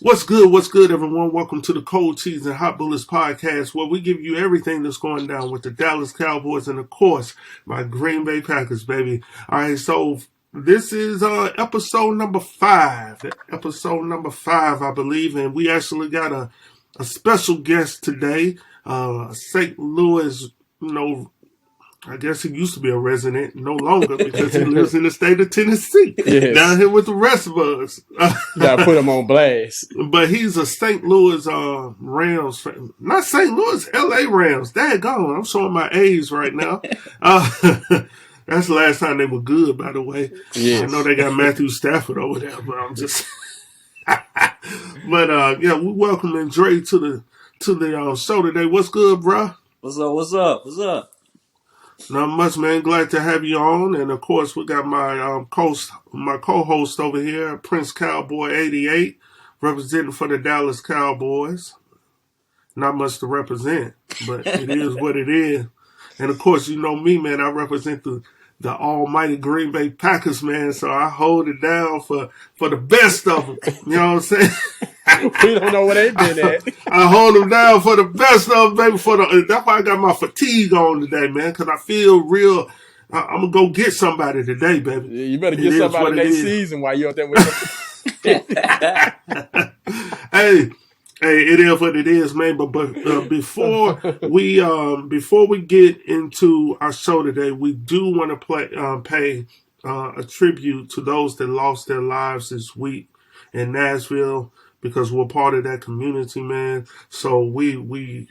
What's good, everyone? Welcome to the Cold Cheese and Hot Bullets podcast, where we give you everything that's going down with the Dallas Cowboys and, of course, my Green Bay Packers, baby. All right, so this is episode number 5. Episode number 5, I believe, and we actually got a special guest today, St. Louis, I guess he used to be a resident, no longer, because he lives in the state of Tennessee, yes. Down here with the rest of us. Gotta put him on blast. But he's a St. Louis Rams fan. Not St. Louis, L.A. Rams. Daggone, I'm showing my age right now. That's the last time they were good, by the way. Yes. I know they got Matthew Stafford over there, but I'm just... But, we welcome Dre to the show today. What's good, bro? What's up? Not much, man. Glad to have you on. And, of course, we got my co-host over here, Prince Cowboy88, representing for the Dallas Cowboys. Not much to represent, but it is what it is. And, of course, you know me, man. I represent the almighty Green Bay Packers, man. So I hold it down for the best of them. You know what I'm saying? We don't know where they've been at. I hold them down for the best of them, baby. That's why I got my fatigue on today, man, because I feel real. I'm going to go get somebody today, baby. Yeah, you better get somebody next season while you're out there with them. Hey, it is what it is, man. But before we get into our show today, we do want to pay a tribute to those that lost their lives this week in Nashville, because we're part of that community, man. So we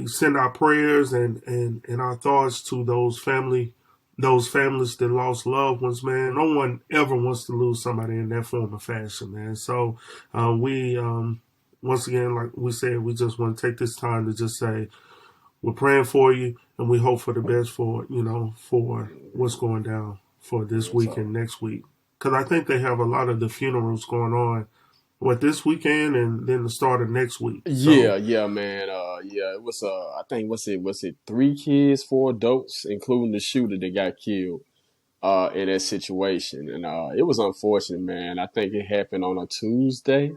send our prayers and our thoughts to those families that lost loved ones, man. No one ever wants to lose somebody in that form of fashion, man. So once again, like we said, we just want to take this time to just say we're praying for you, and we hope for the best for what's going down for this week and next week. Because I think they have a lot of the funerals going on, this weekend and then the start of next week. So, yeah, man. It was I think was it 3 kids, 4 adults, including the shooter that got killed in that situation, and it was unfortunate, man. I think it happened on a Tuesday.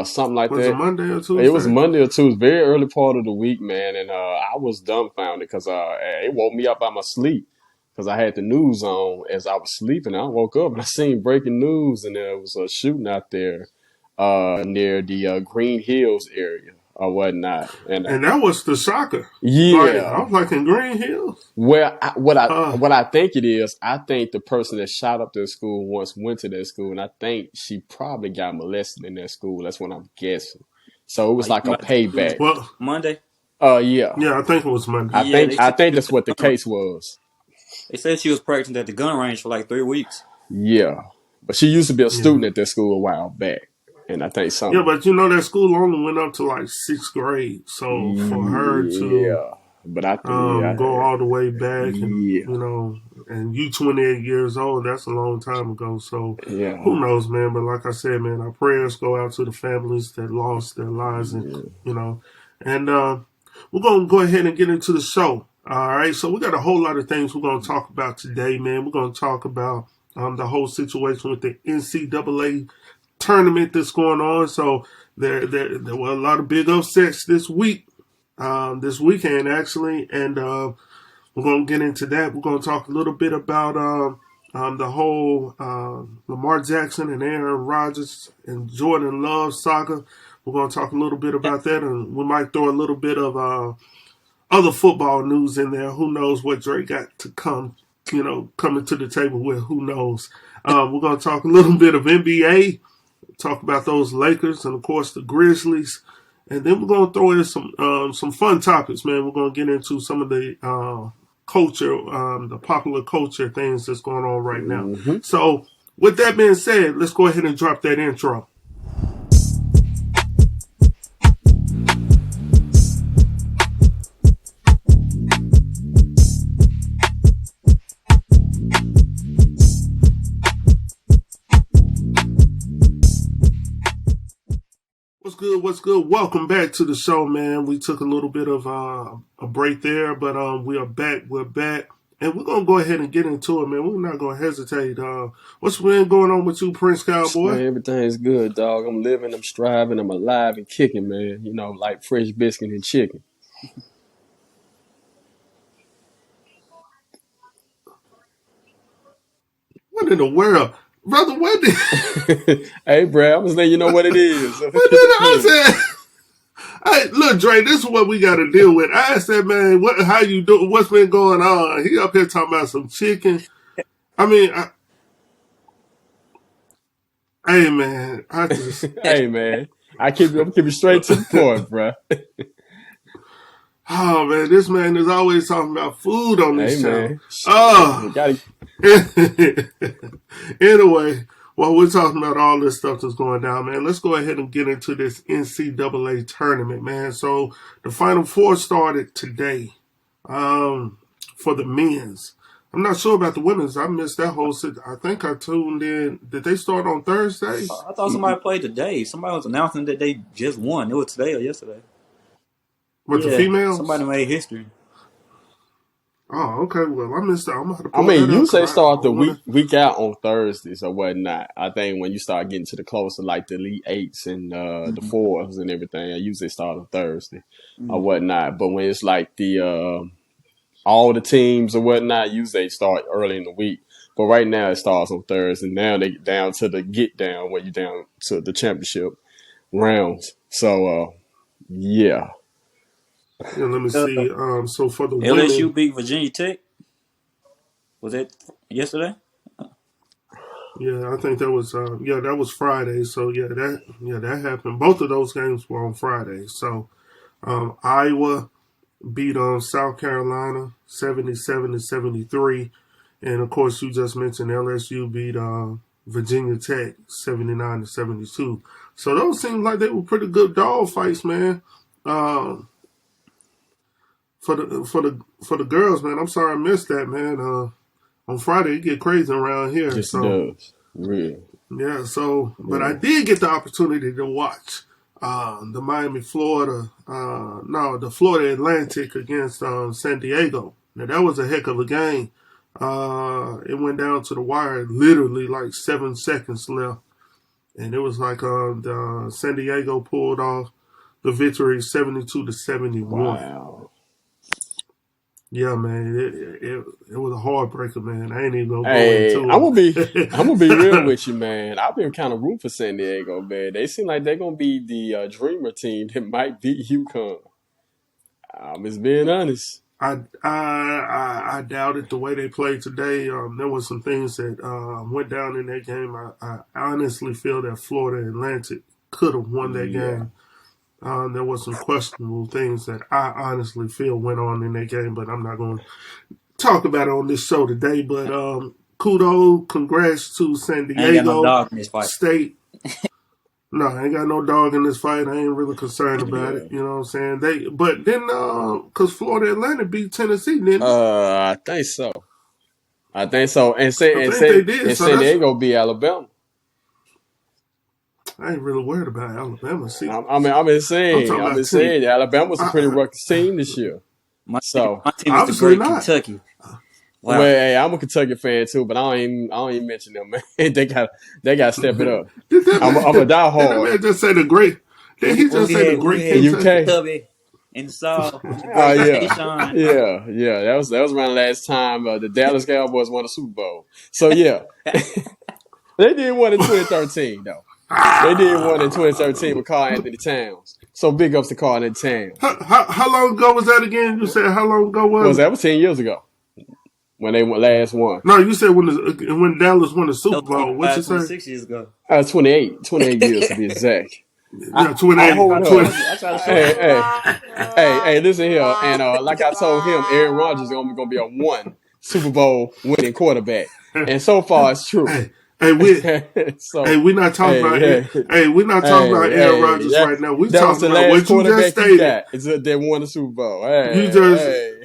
Something like that. Was it Monday or Tuesday? It was Monday or Tuesday, very early part of the week, man. And I was dumbfounded because it woke me up out my sleep because I had the news on as I was sleeping. I woke up and I seen breaking news, and there was a shooting out there near the Green Hills area or whatnot. And that was the shocker. Yeah. I was like, in Green Hills? Well, what I think it is, I think the person that shot up their school once went to that school, and I think she probably got molested in that school. That's what I'm guessing. So it was like a payback. Well, Monday? Yeah. Yeah, I think it was Monday. I think that's what the case was. They said she was practicing at the gun range for like 3 weeks. Yeah. But she used to be a student at that school a while back. And I think something. Yeah, but that school only went up to like 6th grade. So for her to but I think, go all the way back, and, and you 28 years old, that's a long time ago. So who knows, man? But like I said, man, our prayers go out to the families that lost their lives, and and we're gonna go ahead and get into the show. All right, so we got a whole lot of things we're gonna talk about today, man. We're gonna talk about the whole situation with the NCAA tournament that's going on. So there were a lot of big upsets this weekend actually, and we're going to get into that. We're going to talk a little bit about the whole Lamar Jackson and Aaron Rodgers and Jordan Love saga. We're going to talk a little bit about that, and we might throw a little bit of other football news in there. Who knows what Dre got to coming to the table with? Who knows? We're going to talk a little bit of NBA. Talk about those Lakers and, of course, the Grizzlies. And then we're going to throw in some fun topics, man. We're going to get into some of the culture, the popular culture things that's going on right now. Mm-hmm. So with that being said, let's go ahead and drop that intro. What's good? Welcome back to the show, man. We took a little bit of a break there, but we are back. We're back. And we're going to go ahead and get into it, man. We're not going to hesitate. What's been going on with you, Prince Cowboy? Man, everything's good, dog. I'm living, I'm striving, I'm alive and kicking, man. You know, like fresh biscuit and chicken. What in the world? Brother, what did... Hey, Brad, I'm just letting you know what it is. What did I say? Hey, look, Dre, this is what we got to deal with. I asked that man, how you doing? What's been going on? He up here talking about some chicken. I mean, hey, man, I just... Hey, man, I'm keeping straight to the point, bro. Oh, man, this man is always talking about food on this channel. Oh. Anyway, while we're talking about all this stuff that's going down, man, let's go ahead and get into this NCAA tournament, man. So the Final Four started today for the men's. I'm not sure about the women's. I missed that whole I think I tuned in. Did they start on Thursday? I thought somebody played today. Somebody was announcing that they just won. It was today or yesterday. With the females? Somebody made history. Oh, okay. Well, I missed that. I'm gonna I mean, you say start the week out on Thursdays or whatnot. I think when you start getting to the closer, like the Elite Eights and the fours and everything, I usually start on Thursday or whatnot. But when it's like the all the teams or whatnot, usually they start early in the week. But right now it starts on Thursday. Now they get down to the get down where you down to the championship rounds. So yeah. Yeah, let me see. So for the LSU women, beat Virginia Tech. Was that yesterday? Yeah, I think that was that was Friday. So that happened. Both of those games were on Friday. So Iowa beat South Carolina 77-73, and of course you just mentioned LSU beat Virginia Tech 79-72. So those seemed like they were pretty good dog fights, man. For the girls, man, I'm sorry I missed that, man. On Friday, it get crazy around here. Yes, it does. Really. Yeah, so, but I did get the opportunity to watch the the Florida Atlantic against San Diego. Now, that was a heck of a game. It went down to the wire, literally like 7 seconds left. And it was like San Diego pulled off the victory 72-71. Wow. Yeah, man, it was a heartbreaker, man. I ain't even gonna go into it. I'm gonna be real with you, man. I've been kind of rooting for San Diego, man. They seem like they're gonna be the dreamer team that might beat UConn. I'm just being honest. I doubted the way they played today. There was some things that went down in that game. I honestly feel that Florida Atlantic could have won that game. There was some questionable things that I honestly feel went on in that game, but I'm not going to talk about it on this show today. But congrats to San Diego I ain't got no dog in this fight. State. No, I ain't got no dog in this fight. I ain't really concerned about it. You know what I'm saying? But then, because Florida Atlantic beat Tennessee, didn't they? I think so. And San Diego beat Alabama. I ain't really worried about Alabama. See, I've been saying Alabama's a pretty rugged team this year. My team is the great Kentucky. Wow. Well, hey, I'm a Kentucky fan too, but I don't even mention them, man. they got to step it up. I'm a diehard. Man just say the great. Did he just say the great Kentucky? In the South. Yeah. That was around the last time the Dallas Cowboys won a Super Bowl. So yeah, they did one in 2013 though. They did one in 2013 with Karl Anthony Towns. So big ups to Karl Anthony Towns. How long ago was that again? You said how long ago was it? That was 10 years ago when they last won. No, you said when Dallas won the Super Bowl. What you say? 6 years ago. 28 years to be exact. Yeah, 28. Hey, listen here. And like I told him, Aaron Rodgers is going to be a 1 Super Bowl winning quarterback. And so far, it's true. We're not talking about Aaron Rodgers right now. We talking about what you just stated. They won the Super Bowl.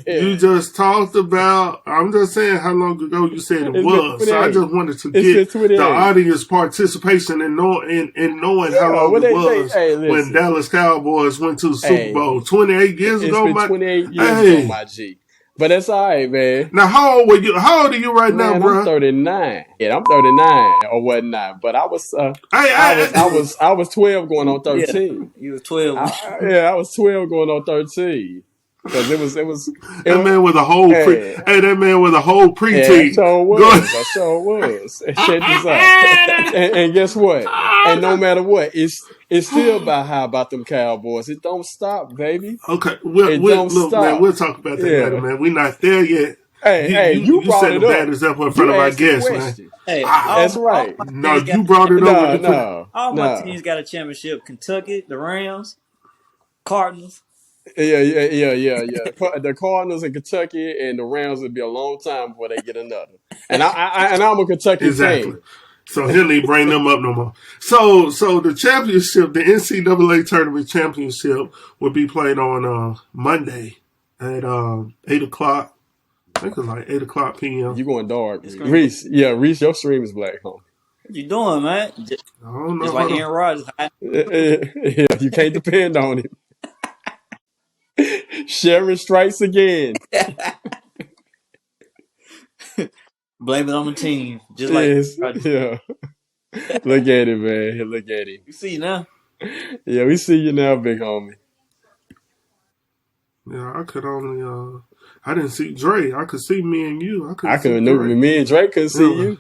You just talked about. I'm just saying how long ago you said it was. So I just wanted to get the audience participation in knowing how long it was when Dallas Cowboys went to the Super Bowl 28 years ago. 28 years ago, my G. But that's all right, man. Now, how old were you? How old are you right now, bro? I'm 39. Yeah, I'm 39 or whatnot. But I was, I was 12 going on 13. Yeah, you was 12. I was 12 going on 13. Because it was. That man with a whole that man with a whole preteen. Yeah, I sure was. And check this out. And guess what? And no matter what, it's still about them Cowboys. It don't stop, baby. Okay, look, stop. Man, we'll talk about that later, man. We're not there yet. You brought set it the up. batters up in front of our guests, man. Hey, that's right. No, you brought it up. All my teams got a championship. Kentucky, the Rams, Cardinals. Yeah. The Cardinals and Kentucky and the Rams would be a long time before they get another. And I'm a Kentucky fan. So he'll need bring them up no more. So the championship, the NCAA tournament championship, will be played on Monday at 8:00. I think it's like 8:00 p.m. You going dark, Reese? Yeah, Reese, your stream is black, huh? What you doing, man? I don't know. Just like Aaron Rodgers. Yeah, you can't depend on him. Sharon strikes again. Blame it on the team. Just like yeah. Look at it, man. Look at him. You see now? Yeah, we see you now, big homie. Yeah, I could only I didn't see Dre. I could see me and you. I couldn't know me and Dre couldn't see you.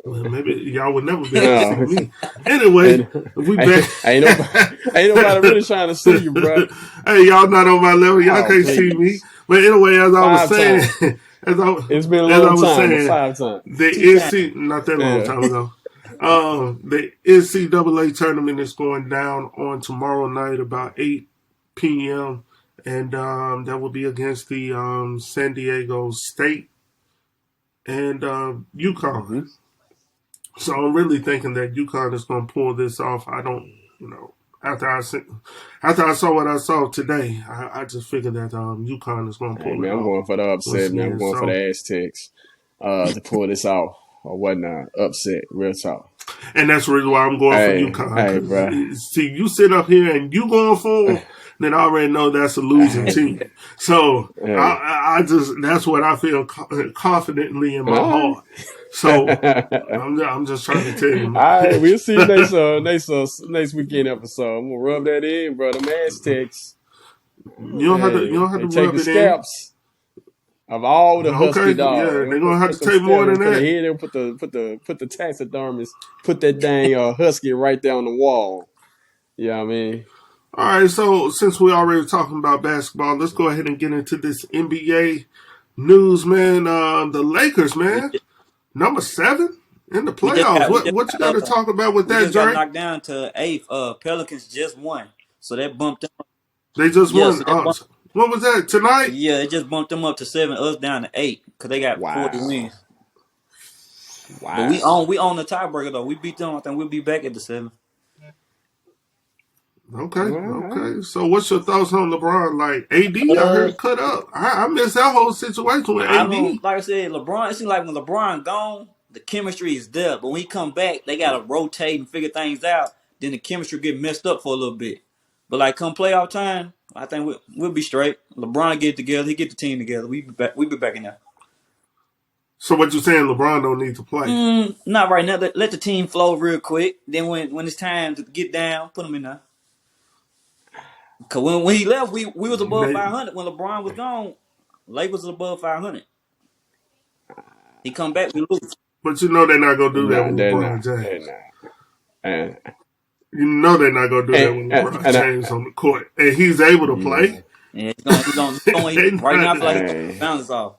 Well, maybe y'all would never be able to see me. Anyway, we back. Ain't nobody really trying to see you, bro. Hey, y'all not on my level. Y'all can't see me. But anyway, as I was saying, it's been a long time. 5 times. The not that long time ago. The NCAA tournament is going down on tomorrow night about 8 p.m. and that will be against the San Diego State and UConn. Mm-hmm. So I'm really thinking that UConn is going to pull this off. I don't, after I saw what I saw today, I just figured that UConn is going to pull it off. I'm going for the upset, man. I'm going for the Aztecs to pull this off or whatnot. Upset, real talk. And that's really why I'm going for UConn. Hey, bro. See, you sit up here and you going for them, then I already know that's a losing team. So I just, that's what I feel confidently in my heart. So I'm just trying to tell you. All right, we'll see you next weekend episode. I'm gonna rub that in, bro. Them Aztecs. You don't have to take rub the it scalps in. Of all the husky dogs. Yeah, they're gonna have to take more than that. They'll put the taxidermist, put that dang husky right there on the wall. Yeah, I mean. All right, so since we're already talking about basketball, let's go ahead and get into this NBA news, man. The Lakers, man. Number 7 in the playoffs. What you got to talk about with that, Dre? They got knocked down to 8th. Pelicans just won, so that bumped them up. They just won. When was that? Tonight? Yeah, it just bumped them up to 7. Us down to 8 because they got 40 wins. Wow. But we own the tiebreaker though. We beat them. I think we'll be back at the 7. Okay. So what's your thoughts on LeBron? Like, AD, I heard cut up. I missed that whole situation with AD. Like I said, LeBron, it seems like when LeBron gone, the chemistry is there. But when he come back, they got to rotate and figure things out. Then the chemistry get messed up for a little bit. But like come playoff time, I think we'll be straight. LeBron get it together. He get the team together. We be back in there. So what you saying, LeBron don't need to play? Not right now. Let the team flow real quick. Then when it's time to get down, put him in there. Cause when he left, we was above 500. When LeBron was gone, Lakers was above 500. He come back, we lose. But you know they're not gonna do that with LeBron James. You know they're not gonna do that with LeBron James on the court, and he's able to play. Yeah, he's going right now. I feel like he's found us off.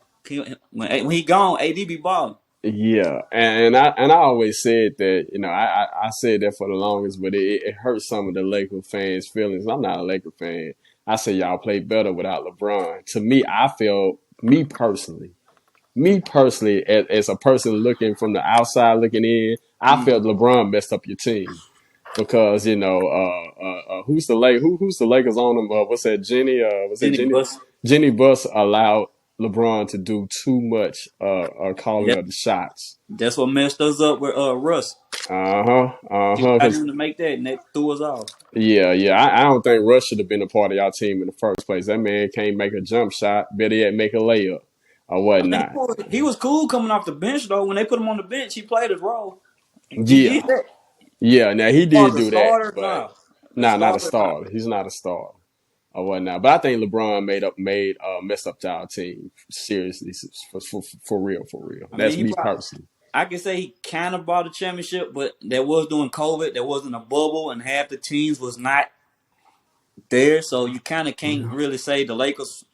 When he gone, AD be balling. Yeah, and I always said that, I said that for the longest, but it hurts some of the Laker fans' feelings. I'm not a Laker fan. I say y'all play better without LeBron. To me, I feel, me personally, as a person looking from the outside looking in, I felt LeBron messed up your team because who's the Lakers on them? What's that? Jenny? Buss. Jenny Buss allowed LeBron to do too much calling Yep. of the shots. That's what messed us up with Russ. He got Because him to make that, and that threw us off. I don't think Russ should have been a part of y'all team in the first place. That man can't make a jump shot. Better yet, make a layup or I mean, whatnot. he was cool coming off the bench though. When they put him on the bench, he played his role. He Yeah, did that. yeah. Now he As did a do that, starter, but nah. A not a starter, nah. starter. He's not a starter or whatnot. But I think LeBron messed up y'all team seriously for real, for real. I mean, That's me probably. personally. I can say he kind of brought a championship, but that was during COVID. There wasn't a bubble, and half the teams was not there, so you kind of can't really say the Lakers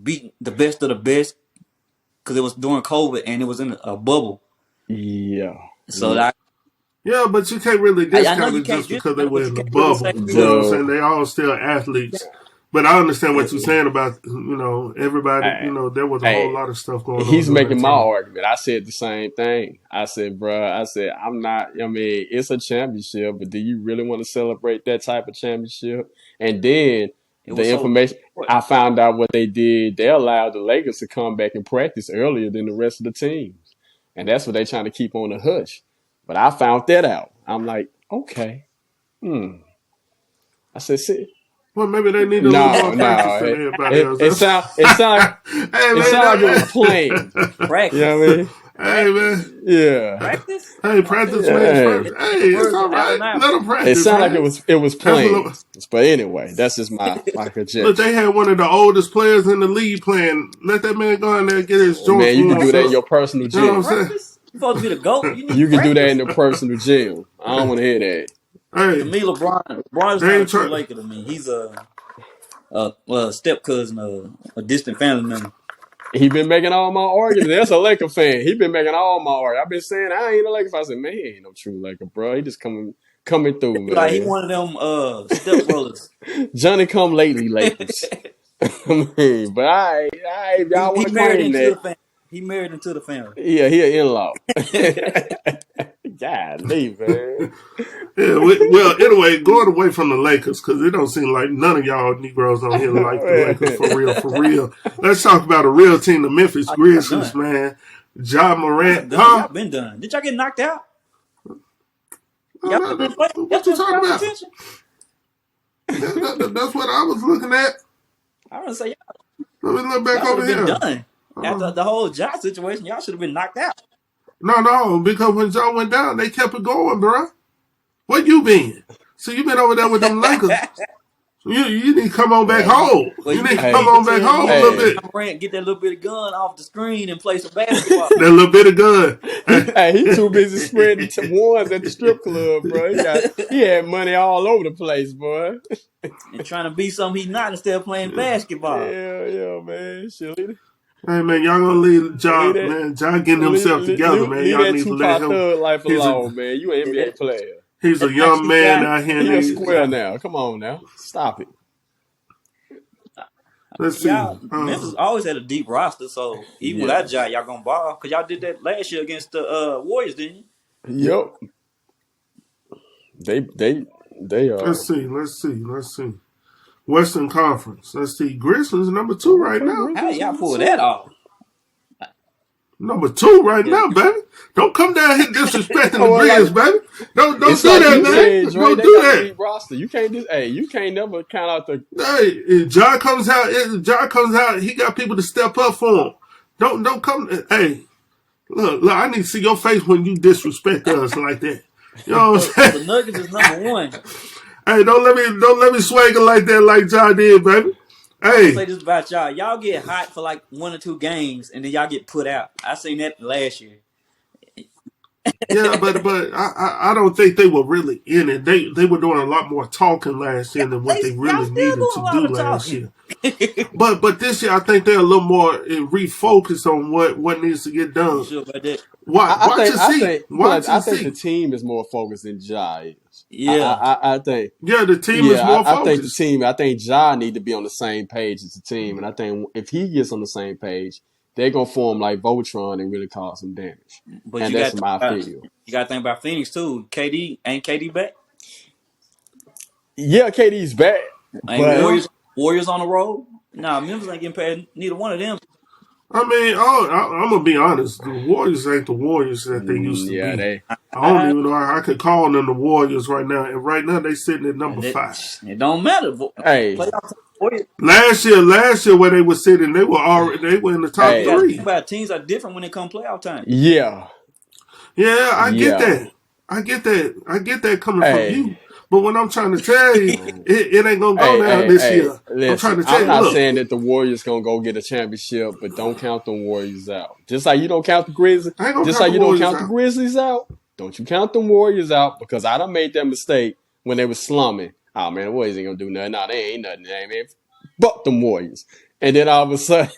beat the best of the best because it was during COVID and it was in a bubble. Yeah, So yeah. Yeah, but you can't really I know discount you it can't just because they discount it, were but you in the can't really say bubble. You know what I'm So, saying? They all still athletes. But I understand what you're saying about, everybody, hey, there was a whole hey, lot of stuff going on he's during that making my time. argument. I said the same thing. I said, bruh, I'm not, I mean, it's a championship, but do you really want to celebrate that type of championship? And then it the was so. information, I found out what they did. They allowed the Lakers to come back and practice earlier than the rest of the teams. And that's what they're trying to keep on the hush. But I found that out. I'm like, okay. I said, see, Well, maybe they need a little more no, practice no. than everybody else. It sound Hey, it man. sound like it was planned. You know what I Practice, mean? Hey, practice, man. Yeah. practice. Hey, I think practice makes Yeah. first. it's Hey, the it's words all of Allen right. Let them Iverson. It practice, sounded like man. it was That's planned. But anyway, that's just my Look, conjecture. they had one of the oldest players in the league playing. Let that man go in there and get his joints Man, you can warmed do that in up. your personal You know what I'm gym. saying? Practice. You supposed to be the GOAT. You You need can do that in practice. the personal gym. I don't want to hear that. To Hey, me, LeBron is they not a ain't true trying. Laker. To me, he's a step cousin, a distant family member. He been making all my arguments. That's a Laker fan. He been making all my arguments. I've been saying I ain't a Laker fan. I said, man, he ain't no true Laker, bro. He just coming through, Like he man. one of them step brothers. Johnny come lately Lakers. I mean, but if y'all want He to married claim into the that, family. He married into the family. yeah, he an in-law. Golly, man. Yeah, well, anyway, going away from the Lakers because it don't seem like none of y'all Negroes on here like the Lakers for real, for real. Let's talk about a real team, the Memphis Oh, y'all Grizzlies, done. man. Ja Y'all Morant, done. huh? Y'all been done. Did y'all get knocked out? Oh, Y'all still in play? Y'all what you still in talking playoff about? contention? That's what I was looking at. I want to say Let me look back y'all should over have been here. done after the whole job situation. Y'all should have been knocked out. No, because when Ja went down, they kept it going, bro. Where you been? So you been over there with them Lakers. You need to come on back Hey, home. well, You you need need to you come need Hey, to on back tell you home need a to little tell hey, bit. John Morant get that little bit of gun off the screen and play some basketball That little bit of gun. he too busy spreading ones at the strip club, bro. He had money all over the place, boy. and trying to be something he's not instead of playing basketball. Yeah, man. Shit, Hey man, y'all gonna leave leave Ja, that, man. Ja getting himself together, man. leave Y'all that need to let Tupac him. thug life He's a alone, man. You an NBA That, player. he's a that young 19 man shot. out here. He a And square now. Come on now. Stop it. let's see. Y'all, Memphis always had a deep roster, so even Yeah. without Ja, y'all gonna ball. Cause y'all did that last year against the Warriors, didn't you? Yep. They Let's see. Western Conference. Let's see. Grizzlies number 2 right okay, now. How Grizzlies y'all number pull that two. off? Number 2 right Yeah, now, baby. Don't come down here disrespecting the Well, Grizz, baby. Don't it's do like that, you said, man. Dre, Don't they do got a that. deep roster. You can't never count out the Hey, if Ja comes out, he got people to step up for him. Don't come. Hey, look, I need to see your face when you disrespect us like that. You know what so I'm the saying? Nuggets is number one. Hey, don't let me swag it like that, like Ja did, baby. I'm gonna Hey, say this about y'all. Y'all get hot for like 1 or 2 games, and then y'all get put out. I seen that last year. yeah, but I don't think they were really in it. They were doing a lot more talking last year than what they Y'all really still needed doing to a lot do of last talking. year. But this year, I think they're a little more refocused on what needs to get You done. sure about that? Watch and see. Watch I and think the see. team is more focused than Ja is. Yeah, I think Yeah, the team is more I think the focused. team. I think Ja need to be on the same page as the team, and I think if he gets on the same page, they're gonna form like Voltron and really cause some damage. but And you that's got my feel. to think about Phoenix too. KD back? Yeah, KD's back, Ain't but Yeah. Warriors on the road? Nah, Memphis ain't getting past neither one of them. I mean, I'm gonna be honest. The Warriors ain't the Warriors that they used to Yeah, be. I don't even know I could call them the Warriors right now. And right now they sitting at number 5. It don't matter. hey, Last year where they were sitting, they were in the top you got to think 3. about it, teams are different when it come playoff time. yeah, Yeah, I get yeah. that. I get that coming from Hey, you. But what I'm trying to tell you, it ain't gonna go down this year. Listen, I'm trying to tell I'm you. not Look, saying that the Warriors gonna go get a championship, but don't count them Warriors out. Just like you don't count the Grizzlies, I ain't gonna just count like the you don't Warriors count the out. Grizzlies out. Don't you count them Warriors out, because I done made that mistake when they were slumming. Oh man, the Warriors ain't gonna do nothing. No, they ain't nothing. They man. Fuck them Warriors. And then all of a sudden,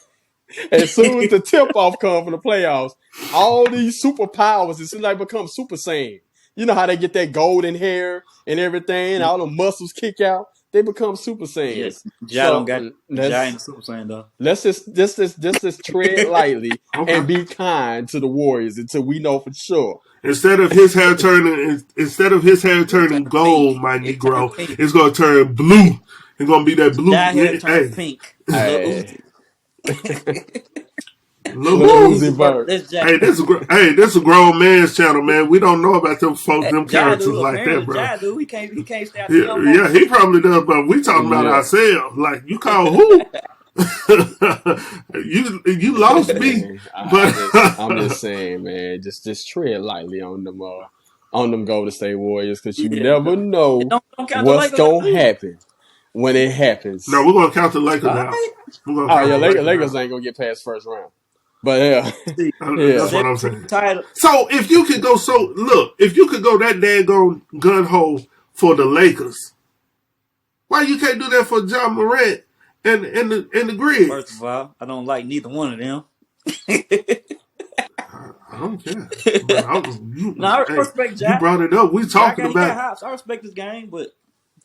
as soon as the tip off comes for the playoffs, all these superpowers, it seems like become Super Saiyan. You know how they get that golden hair and everything, and all the muscles kick out. They become Super Saiyans. Ja don't So got Ja ain't Super Saiyan though. let's just tread lightly Okay. and be kind to the Warriors until we know for sure. Instead of his hair turning gold, my Negro, it's gonna turn blue. It's gonna be that blue. Ja hair turn pink. Hey. Lil Uzi Uzi Vert. Hey, this is a grown man's channel, man. We don't know about them folks, them characters like that, bro. Ja do. He can't stay out Yeah, he probably does, but we talking about ourselves. Like, you call who? you lost me. But I'm just saying, man, just tread lightly on them Golden State Warriors, because you never know what's gonna happen when it happens. No, we're gonna count the Lakers out. Lakers ain't gonna get past first round. But that's what I'm saying. So if you could go that daggone gun hole for the Lakers, why you can't do that for John Morant and the Grizz? First of all, I don't like neither one of them. I don't care. I respect Ja. You brought it up. We talking about. Hops. I respect his game, but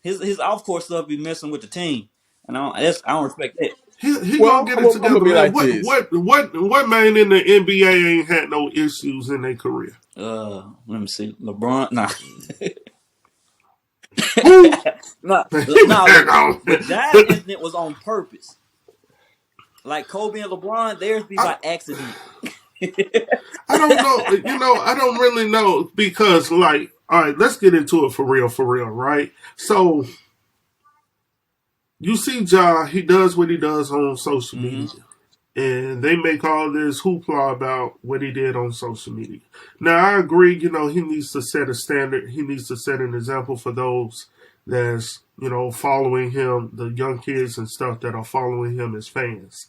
his off court stuff be messing with the team, and I don't respect that. He gonna get it together, man. What man in the NBA ain't had no issues in their career? Let me see. LeBron, nah. Who? But that incident was on purpose. Like Kobe and LeBron, theirs be by accident. I don't know. I don't really know, because, like, all right, let's get into it for real, right? So, you see Ja, he does what he does on social media. And they make all this hoopla about what he did on social media. Now, I agree, he needs to set a standard. He needs to set an example for those that's, following him, the young kids and stuff that are following him as fans.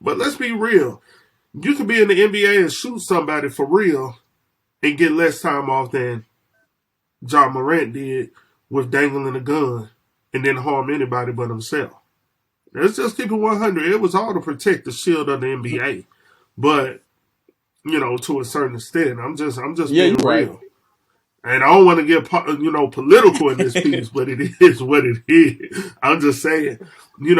But let's be real. You could be in the NBA and shoot somebody for real and get less time off than Ja Morant did with dangling a gun and didn't harm anybody but himself. Let's just keep it 100. It was all to protect the shield of the NBA. But, to a certain extent, I'm just being real. Right. And I don't want to get, political in this piece, but it is what it is. I'm just saying, you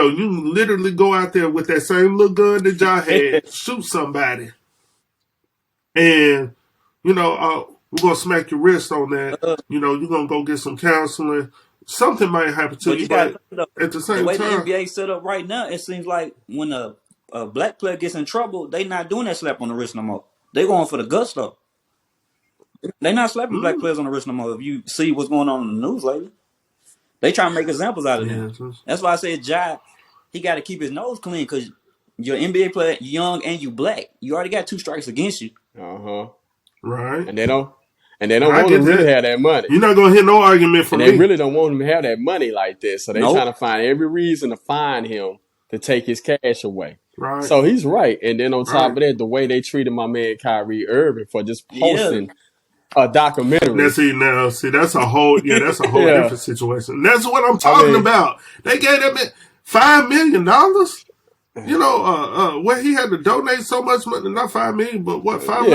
literally go out there with that same little gun that y'all had, shoot somebody, and, we're going to smack your wrist on that. You're going to go get some counseling. Something might happen to you, but at the same time, the way the NBA set up right now, it seems like when a black player gets in trouble, they not doing that slap on the wrist no more. They going for the gusto. They not slapping black players on the wrist no more. If you see what's going on in the news lately, they trying to make examples out of them. That's why I said Ja, he got to keep his nose clean, because you're an NBA player, young and you black. You already got 2 strikes against you. Right. And they don't want him to really have that money. You're not going to hear no argument from me. And they really don't want him to have that money like this. So they're trying to find every reason to fine him to take his cash away. Right. So he's right. And then on top of that, the way they treated my man Kyrie Irving for just posting a documentary. See, that's a whole different situation. That's what I'm talking about. They gave him $5 million. Where he had to donate so much money, not $5 million, but what, $500,000,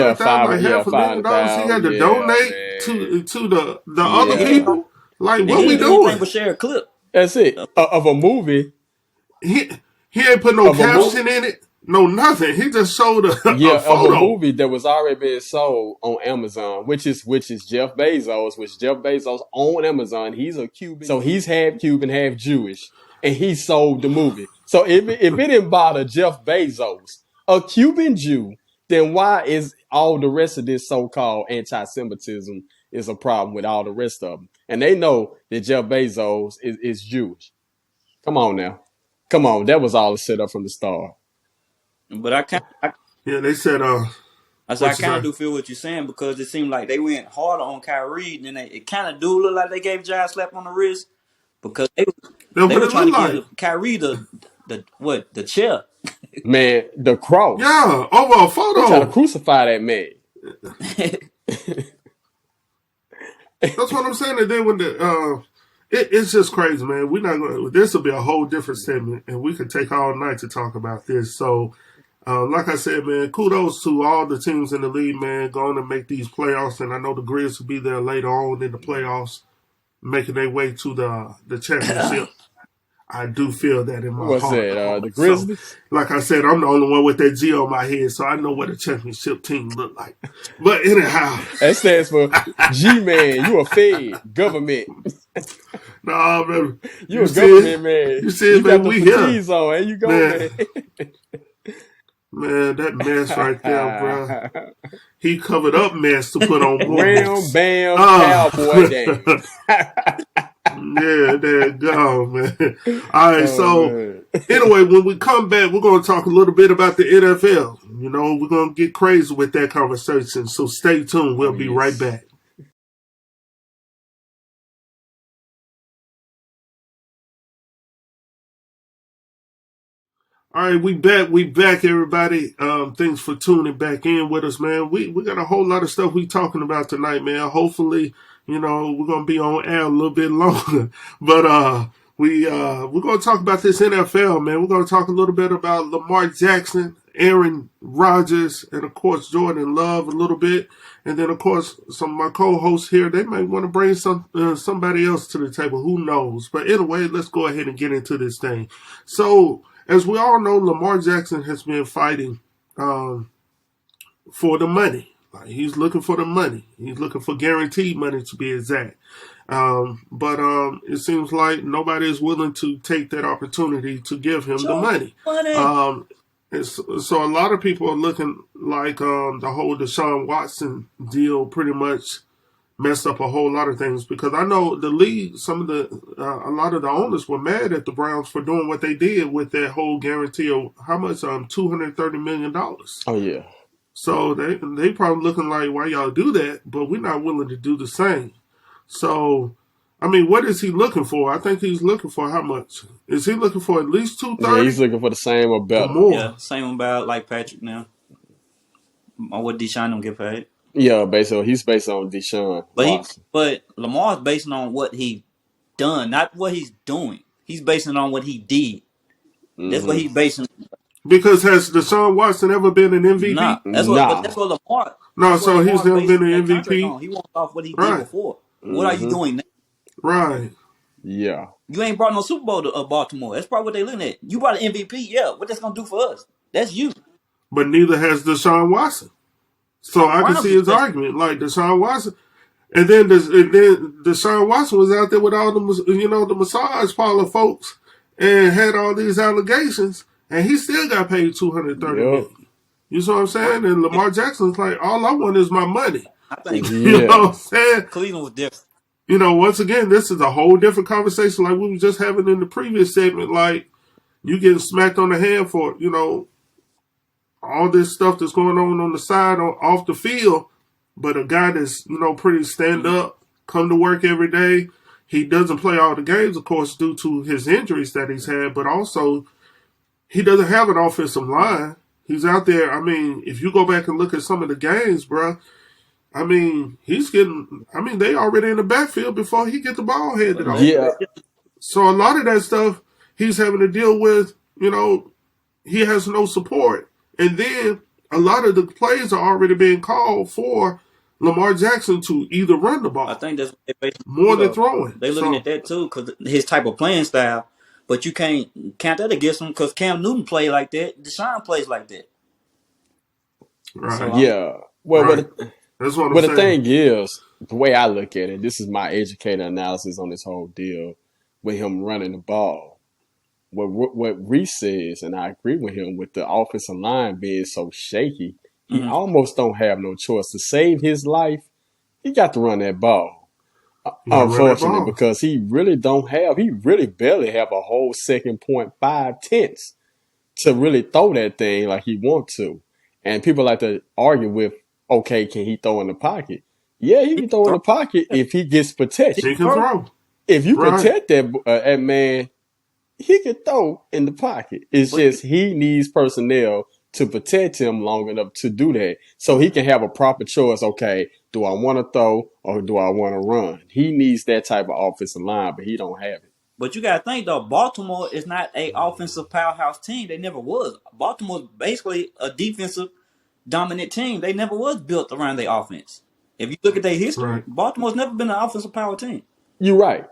like $500,000 he had to donate to the other people. Like, what we doing? But share a clip. That's it. Of a movie. He ain't put no caption in it. No, nothing. He just showed a photo of a movie that was already being sold on Amazon, which is Jeff Bezos, which Jeff Bezos on Amazon. He's a Cuban, so he's half Cuban, half Jewish, and he sold the movie. So if it didn't bother Jeff Bezos a Cuban Jew, then why is all the rest of this so-called anti-Semitism is a problem with all the rest of them? And they know that Jeff Bezos is Jewish. Come on now. Come on. That was all set up from the start. But I kind Yeah, they said, I what you kind of say? do feel what you're saying because it seemed like they went harder on Kyrie, and then it kind of do look like they gave Jai a slap on the wrist because That's they what were it trying to looked like. give Kyrie the chair. Man, the cross. Yeah, over a They try to photo. crucify that man. That's what I'm saying. And then when it's just crazy, man. We're not going. This will be a whole different segment, and we could take all night to talk about this. So, like I said, man, kudos to all the teams in the league, man, going to make these playoffs. And I know the Grizz will be there later on in the playoffs, making their way to the championship. I do feel that in my What's heart. that? The Grizzlies? So, like I said, I'm the only one with that G on my head, so I know what a championship team look like. But anyhow, that stands for G-Man. You a Fed government. Nah, man. You a government man. You see, got man, the we here. fatigues on. There you go, man. Man, that mess right there, bro. He covered up mess to put on more Wham, bam, cowboy dance. Yeah, there you go, man. All right, anyway, when we come back, we're going to talk a little bit about the NFL. You know, we're going to get crazy with that conversation, so stay tuned. We'll be right back. All right, we back, everybody. Thanks for tuning back in with us, man. We got a whole lot of stuff we talking about tonight, man. Hopefully, you know, we're gonna be on air a little bit longer. But we're gonna talk about this NFL, man. We're gonna talk a little bit about Lamar Jackson, Aaron Rodgers, and of course Jordan Love a little bit. And then of course some of my co-hosts here, they might want to bring somebody else to the table. Who knows? But anyway, let's go ahead and get into this thing. So, as we all know, Lamar Jackson has been fighting for the money. Like, he's looking for the money. He's looking for guaranteed money, to be exact. But it seems like nobody is willing to take that opportunity to give him the money. So a lot of people are looking like the whole Deshaun Watson deal pretty much messed up a whole lot of things, because I know the league, a lot of the owners were mad at the Browns for doing what they did with that whole guarantee of how much, $230 million. Oh yeah. So they probably looking like, why y'all do that? But we're not willing to do the same. So, I mean, what is he looking for? I think he's looking for how much? Is he looking for at least $230? Yeah, he's looking for the same or better. Or more. Yeah, same about like Patrick now. Or what Deshaun don't get paid. Yeah, he's based on Deshaun Watson. But Lamar's basing on what he done, not what he's doing. He's basing on what he did. That's what he's basing. Because has Deshaun Watson ever been an MVP? Nah, that's what Lamar. No, so he's never been an MVP. He wants off what he did before. What are you doing now? Right. Yeah. You ain't brought no Super Bowl to Baltimore. That's probably what they looking at. You brought an MVP, yeah. What that's gonna do for us? That's you. But neither has Deshaun Watson. So I can see his argument, like Deshaun Watson. And then Deshaun Watson was out there with all the massage parlor folks and had all these allegations, and he still got paid $230 million. You see what I'm saying? And Lamar Jackson's like, all I want is my money. I think you know what I'm saying? Cleveland was different. You know, once again, this is a whole different conversation like we were just having in the previous segment. Like, you getting smacked on the hand for, all this stuff that's going on the side, off the field, but a guy that's, pretty stand up, come to work every day. He doesn't play all the games, of course, due to his injuries that he's had, but also he doesn't have an offensive line. He's out there. I mean, if you go back and look at some of the games, bro, I mean, they already in the backfield before he get the ball handed off. Yeah. So a lot of that stuff he's having to deal with, he has no support. And then a lot of the plays are already being called for Lamar Jackson to either run the ball. I think that's what they basically more than throwing. They're looking at that too, because his type of playing style. But you can't count that against him, because Cam Newton play like that. Deshaun plays like that. Right. So, yeah. Well, right. That's what I'm saying. The thing is, the way I look at it, this is my educated analysis on this whole deal with him running the ball. what Reese says, and I agree with him with the offensive line being so shaky. He almost don't have no choice to save his life. He got to run that ball. Unfortunately, because he really barely have a whole 2.5 to really throw that thing like he want to. And people like to argue with, okay, can he throw in the pocket? Yeah, he can throw in the pocket if he gets protection. He can throw. If you protect that man, he can throw in the pocket. It's just he needs personnel to protect him long enough to do that, so he can have a proper choice. Okay, do I want to throw or do I want to run? He needs that type of offensive line, but he don't have it. But you got to think, though, Baltimore is not a offensive powerhouse team. They never was. Baltimore's basically a defensive dominant team. They never was built around their offense. If you look at their history, Baltimore's never been an offensive power team. You're right.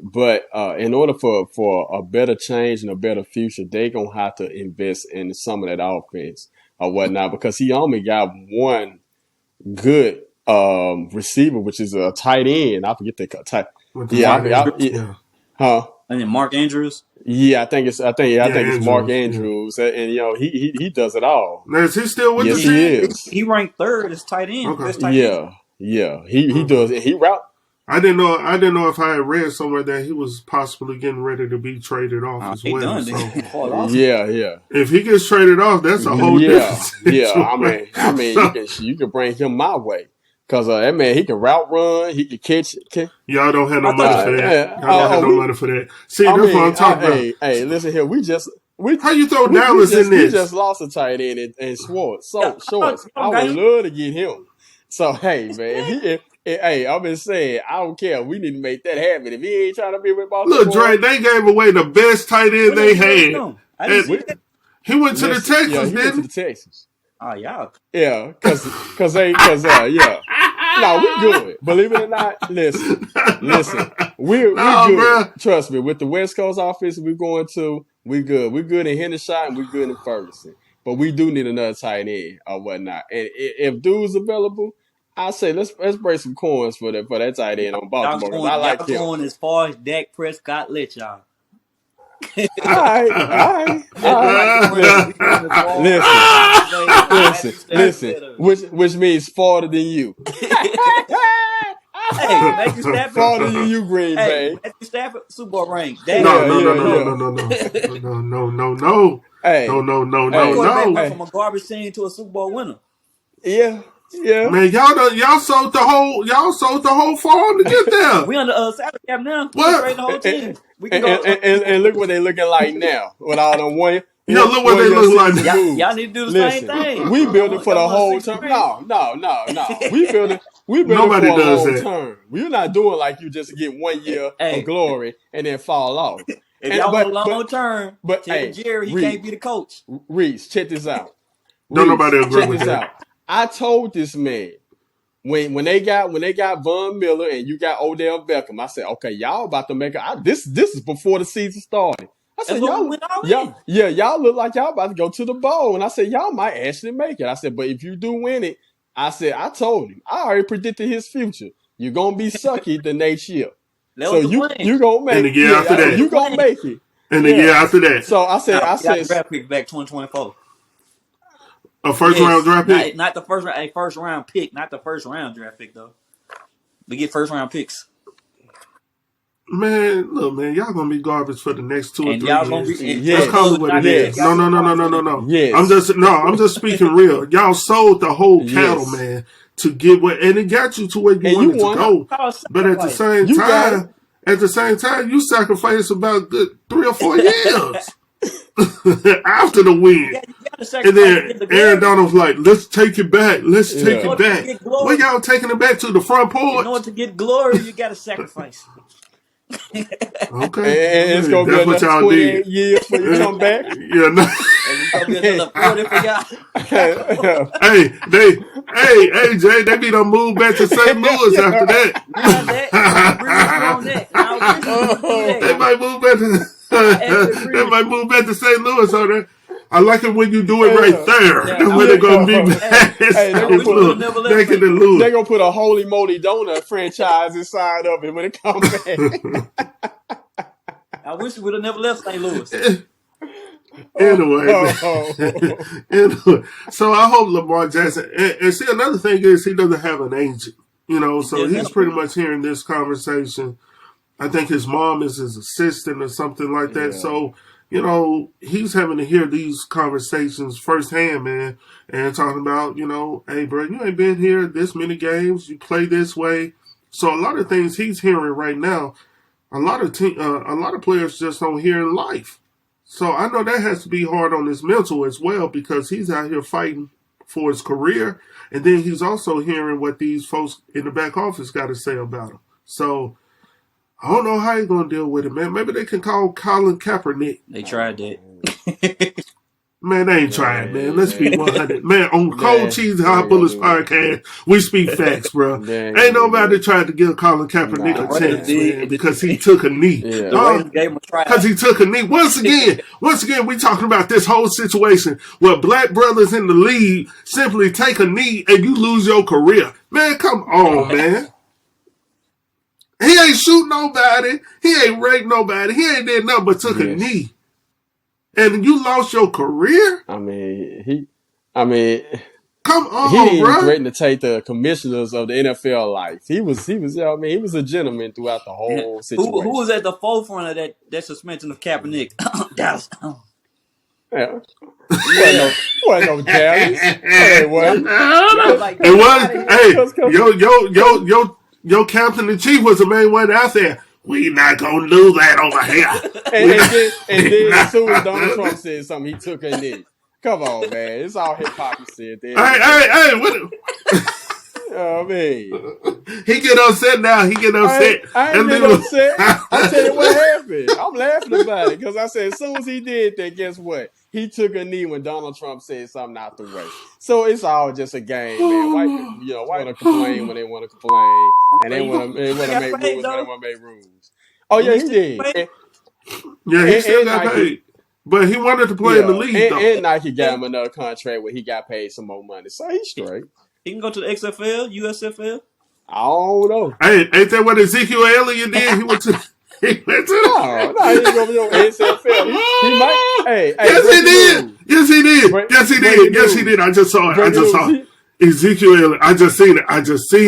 But in order for a better change and a better future, they gonna have to invest in some of that offense or whatnot, because he only got one good receiver, which is a tight end. I forget the tight. And then Mark Andrews. Yeah, I think it's Mark Andrews, and he does it all. Is he still with the team? He is. He ranked third as tight end. Okay. Best tight end. He does it. He route. I didn't know if I had read somewhere that he was possibly getting ready to be traded off as well. So. Yeah. If he gets traded off, that's a whole different situation. I mean, you can bring him my way. Because that man, he can route run, he can catch. Y'all don't have no money for that. Y'all don't have no money for that. See, that's what I'm talking about. Hey, listen here. How you throw Dallas in this? We just lost a tight end and Schwartz. Schwartz. I would love to get him. So, hey, man, I've been saying, I don't care. We need to make that happen. If he ain't trying to be with Baltimore. Look, Dre, they gave away the best tight end they had. He went to the Texans, he went to the Texans. Oh, y'all. Yeah, because no, we good. Believe it or not, listen, we're good. Bro. Trust me, with the West Coast offense we're going to, we good. We're good in Hendershot and we're good in Ferguson. But we do need another tight end or whatnot. And if dude's available, I say let's break some coins for that tight end on Baltimore. I like him. Y'all going as far as Dak Prescott let y'all. All right. Listen. Which means farther than you. Hey, Matthew Stafford. Farther than you, Green Bay. Matthew Stafford, Super Bowl ring. No. Hey. No. From a garbage scene to a Super Bowl winner. Yeah. Man, y'all sold the whole farm to get there. We on the salary cap now. We trade the whole team. We can go and look what they looking like now with all them one. Look what they look like. Y'all need to do the same thing. We build it for the whole term. No. We build it for a whole term. We're not doing like you just get 1 year of glory and then fall off. If y'all want a long term, but Jerry, he can't be the coach. Reese, check this out. Don't nobody agree with that. I told this man when they got Von Miller and you got Odell Beckham, I said, okay, y'all about to make this is before the season started. I said, y'all look like y'all about to go to the bowl. And I said, y'all might actually make it. I said, but if you do win it, I said, I told him. I already predicted his future. You're gonna be sucky the next year. So you gonna make it. And the year after that. You gonna make it. And the year after that. So I said draft pick back 2024. A first round draft pick? Not the first round, a first round pick, not the first round draft pick though. We get first round picks. Man, look, man, y'all gonna be garbage for the next 2 or 3 years. Let's call it what it is. No. Yes. I'm just speaking real. Y'all sold the whole cattle, man, to get and it got you to where you wanted to go. But at the same time, you sacrificed about good 3 or 4 years after the win. And then Aaron Donald's like, let's take it back. Let's take it back. Where y'all taking it back to the front porch? In order to get glory, you got to sacrifice. Okay. And it's going to be another 28 years when you come back. Yeah, no. And it's going to be another 40 for y'all. Hey, Jay, they be done move back to St. Louis after that. They might move back to St. Louis on that. I like it when you do it right there. That's where they're going to be mad. They're going to put a Holy Moly Donut franchise inside of it when it comes back. wish we would have never left St. Louis. Anyway, Oh. anyway, so I hope Lamar Jackson. And see, another thing is he doesn't have an agent. So he's pretty much hearing this conversation. I think his mom is his assistant or something like that. Yeah. So, he's having to hear these conversations firsthand, man, and talking about, hey, bro, you ain't been here this many games. You play this way. So a lot of things he's hearing right now, a lot of players just don't hear in life. So I know that has to be hard on his mental as well because he's out here fighting for his career. And then he's also hearing what these folks in the back office got to say about him. So I don't know how he's going to deal with it, man. Maybe they can call Colin Kaepernick. They tried that. Man, they ain't trying, man. Let's be 100. Man, on Cold Cheese Hot Bullets podcast, we speak facts, bro. Ain't nobody tried to give Colin Kaepernick a chance, man, because he took a knee. Because he took a knee. Once again, we talking about this whole situation where black brothers in the league simply take a knee and you lose your career. Man, come on, man. He ain't shoot nobody. He ain't raped nobody. He ain't did nothing but took a knee. And you lost your career? Come on, he didn't even threaten to take the commissioners of the NFL life. He was he was a gentleman throughout the whole situation. Who was at the forefront of that suspension of Kaepernick? Dallas. Yeah. Wasn't no Dallas. It wasn't. It was. Hey, your captain in chief was the main one out there. We not gonna do that over here. and then as soon as Donald Trump said something, he took a knee. Come on, man. It's all hypocrisy. Hey, what? He get upset now. He get upset. I ain't get upset. I tell you what happened. I'm laughing about it because I said as soon as he did that, guess what? He took a knee when Donald Trump said something out the way. So it's all just a game, man. Why want to complain when they want to complain, and they want to make rules when they want to make rules. Oh yeah, he did. He still got paid. But he wanted to play in the league, though. And Nike got him another contract where he got paid some more money. So he's straight. He can go to the XFL, USFL. I don't know. Hey, ain't that what Ezekiel Elliott did? He went to... No, he ain't going to the XFL. He might... Hey, Yes, he did. Yes, he did. I just saw it. Ezekiel Elliott. I just seen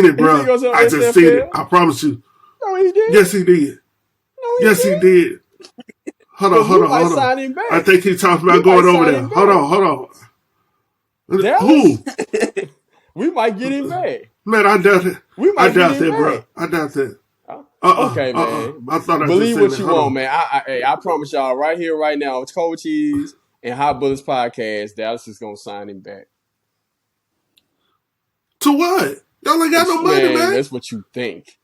it, bro. I just seen it. I promise you. No, he did. Yes, he did. He did. Hold on. I think he's talking about going over there. Hold on. Who? We might get him back. Man, I doubt it. I doubt that, bro. I doubt that. Okay, man. I thought I believe what you want, man. I promise y'all right here, right now, it's Cold Cheese and Hot Bullets podcast. Dallas is gonna sign him back. To what? Y'all ain't got no money, man. That's what you think.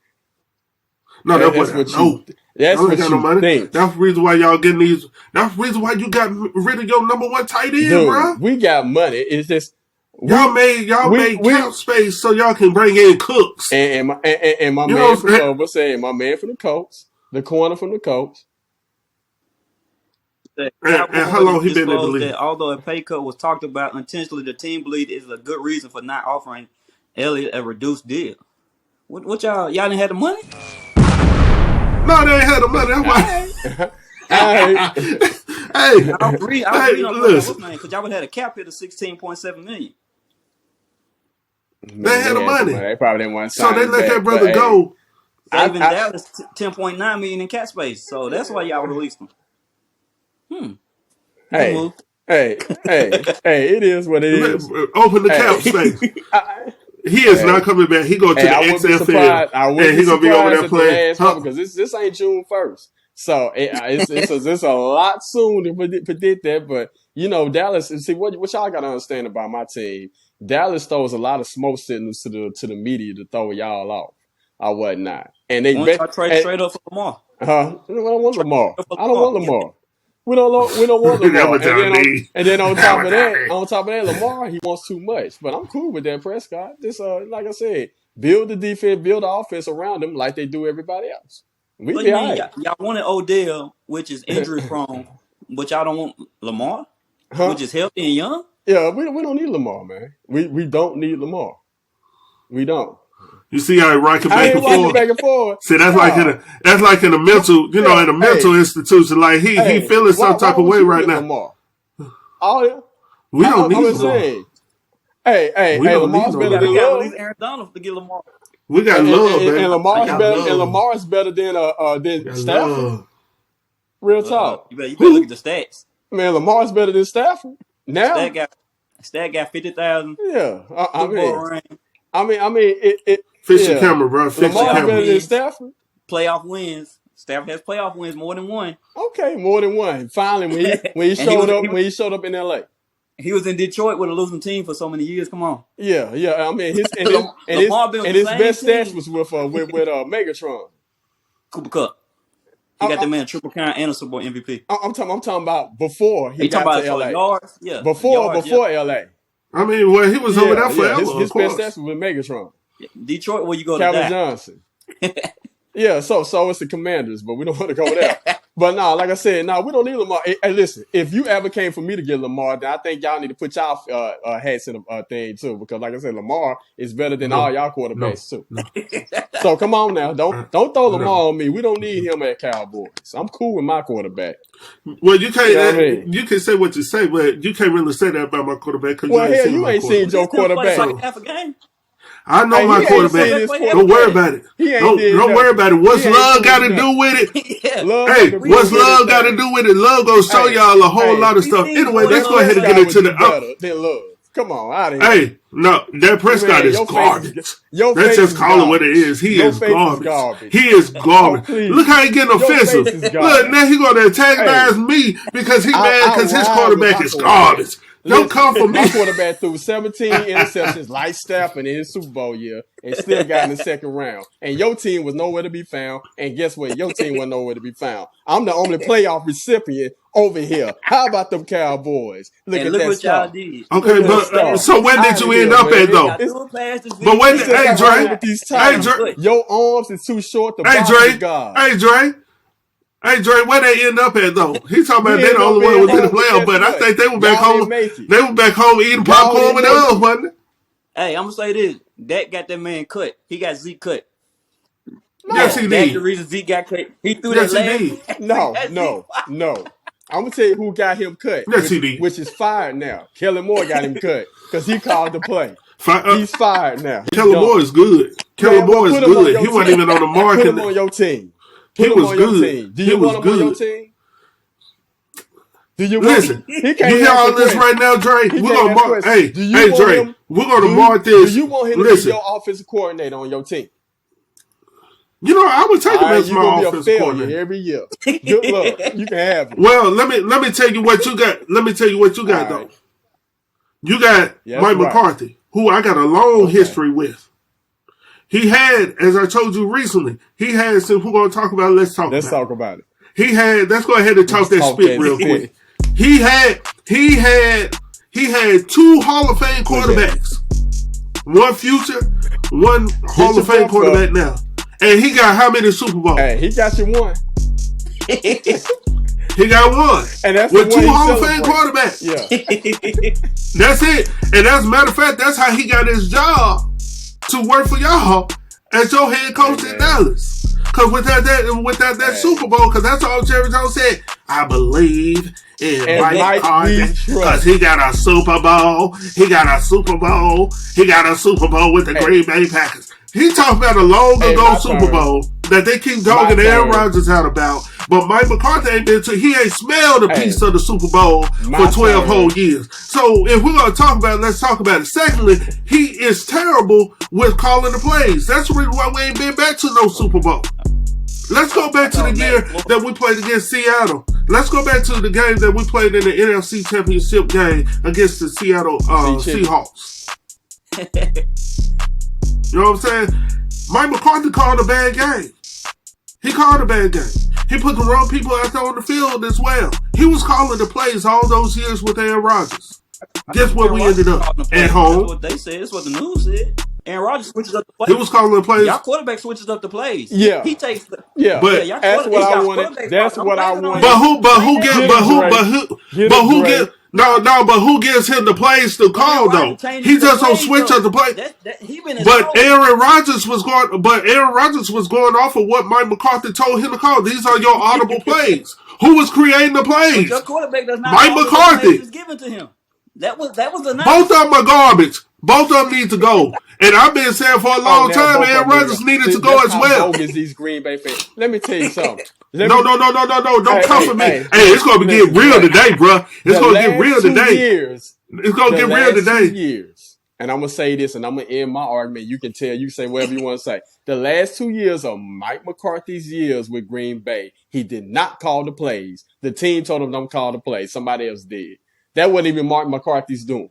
No, that's what you think. That's what you think. That's the reason why y'all getting these. That's the reason why you got rid of your number one tight end, bro. We got money. It's just y'all made cap space so y'all can bring in Cooks and my man from Cobra saying my man from the Colts, the corner from the Colts. And how long he been in the league? That although a pay cut was talked about intentionally, the team believed it is a good reason for not offering Elliott a reduced deal. What y'all didn't have the money? No, they ain't had the money. I'll agree on what's name because y'all would have had a cap hit of $16.7 million. They had the money. They probably didn't want to sign. So they let that brother go. Saving Dallas $10.9 million in cap space. So that's why y'all released him. Hey, it is what it is. Open the cap space. He is not coming back. He go to the XFL. And he gonna be over there playing. Because this ain't June 1st. So it's a lot soon to predict that. But Dallas. See what y'all gotta understand about my team. Dallas throws a lot of smoke signals to the media to throw y'all off or whatnot. And they trade straight up for Lamar. I don't want Lamar. I don't want Lamar. We don't want Lamar. And then on top of that, Lamar, he wants too much. But I'm cool with that, Prescott. Just like I said, build the defense, build the offense around them like they do everybody else. We be all right. Y'all wanted Odell, which is injury prone, but y'all don't want Lamar, which is healthy and young. Yeah, we don't need Lamar, man. We don't need Lamar. We don't. You see how he rocking I back ain't and rocking forth? back and forth. See, that's like in a mental, in a mental institution. Like he feeling some type of way right now. Lamar? We don't need I'm Lamar. saying, hey, Lamar's better than We got to Love. release Aaron Donald to get Lamar. We got Love, baby. And Lamar's better than Stafford. Love. Real talk. You better look at the stats. Man, Lamar's better than Stafford. Now, Stat got 50,000. Yeah, I mean, Fix the camera, bro. Fix the Lamar's camera. better than Stafford. Playoff wins. Stafford has playoff wins, more than one. Okay, more than one. Finally, when he showed up in LA. He was in Detroit with a losing team for so many years. Come on. Yeah. I mean, his best stats was with Megatron. Cooper Kupp. He got the man triple count and a Super Bowl MVP. I'm talking about before he got to LA. Yards? Yeah. Before LA. I mean, well, he was over there forever. His best stats was with Megatron. Yeah. Detroit, where you go Calvin to die. Johnson. Yeah, so it's the Commanders, but we don't want to go there. But like I said, we don't need Lamar. Hey, listen, if you ever came for me to get Lamar, then I think y'all need to put y'all hats in the thing too, because like I said, Lamar is better than all y'all quarterbacks too. So come on now, don't throw Lamar on me. We don't need him at Cowboys. I'm cool with my quarterback. Well, you can't. You can say what you say, but you can't really say that about my quarterback because you ain't seen your quarterback. Like half a game. I know my quarterback. Don't worry about it. Don't worry about it. What's Love got to do with it? What's Love got to do with it? Love gonna show y'all a whole lot of stuff. Anyway, let's go ahead and get into the Love. Come on, out of here. Hey, no, that Prescott is garbage. Let's just call it what it is. He is garbage. He is garbage. Look how he getting offensive. Look, now he gonna antagonize me because he mad because his quarterback is garbage. Don't come for me. My quarterback threw 17 interceptions like Stafford in his Super Bowl year and still got in the second round. And your team was nowhere to be found. And guess what? Your team was nowhere to be found. I'm the only playoff recipient over here. How about them Cowboys? Look at that y'all did. Okay, but so when did you end up at though? But when did Dre? Your arms is too short to guard. Hey Dre, where they end up at though? He talking about they the only one within the playoff, but I think they were back home. They were back home eating popcorn with us, wasn't it? Hey, I'm gonna say this: Dak got that man cut. He got Zeke cut. Yes, he did. That's the reason Zeke got cut. He threw that last. No. I'm gonna tell you who got him cut. Yes, he did. Which is fired now. Kellen Moore got him cut because he called the play. He's fired now. Kellen Moore is good. Kellen Moore is good. He wasn't even on the market. Put him on your team. He was good. Do you want him on your team? Do you listen? You hear all this right now, Dre? We're gonna mark. Hey, Dre, we're gonna mark this. Do you want him to be your offensive coordinator on your team? You know, I would take him as my offensive coordinator every year. Good luck. You can have him. Well, let me tell you what you got. Let me tell you what you got though. You got Mike McCarthy, who I got a long history with. He had, as I told you recently, he had some. We're going to talk about it. Let's talk about it. He had. Let's go ahead and talk that spit real quick. He had 2 Hall of Fame quarterbacks. One future, one Hall of Fame quarterback now. And he got how many Super Bowls? Hey, he got you one. He got one. And that's with 2 Hall of Fame quarterbacks. Yeah. That's it. And as a matter of fact, that's how he got his job to work for y'all as your head coach in Dallas. Because without that Super Bowl, because that's all Jerry Jones said, I believe in Mike McCarthy because he got a Super Bowl. He got a Super Bowl. He got a Super Bowl with the Green Bay Packers. He talked about a long ago Super Bowl that they keep dogging Aaron Rodgers out about. But Mike McCarthy he ain't smelled a piece of the Super Bowl for 12 whole years. So if we're going to talk about it, let's talk about it. Secondly, he is terrible with calling the plays. That's the reason why we ain't been back to no Super Bowl. Let's go back to the year that we played against Seattle. Let's go back to the game that we played in the NFC Championship game against the Seattle Seahawks. You know what I'm saying? Mike McCarthy called a bad game. He called a bad game. He put the wrong people out there on the field as well. He was calling the plays all those years with Aaron Rodgers. Guess what we ended up at home? That's what they said. That's what the news said. Aaron Rodgers switches up the plays. He was calling the plays. Y'all quarterback switches up the plays. Yeah. He takes the but that's what I wanted. That's what I wanted. But who No, but who gives him the plays to call though? He just don't switch up the play. He been but Aaron Rodgers was going off of what Mike McCarthy told him to call. These are your audible plays. Who was creating the plays? But your quarterback does not Mike McCarthy. Was given to him. That was the nice. Both of them are garbage. Both of them need to go. And I've been saying for a long time, Aaron Rodgers needed to go as well. Bogus these Green Bay fans. Let me tell you something. No. Don't come for me. Hey, it's going to get real today, bro. It's going to get real today. It's going to get real today. 2 years. And I'm going to say this, and I'm going to end my argument. You can tell, you say whatever you want to say. The last 2 years of Mike McCarthy's years with Green Bay, he did not call the plays. The team told him don't call the plays. Somebody else did. That wasn't even Mark McCarthy's doing.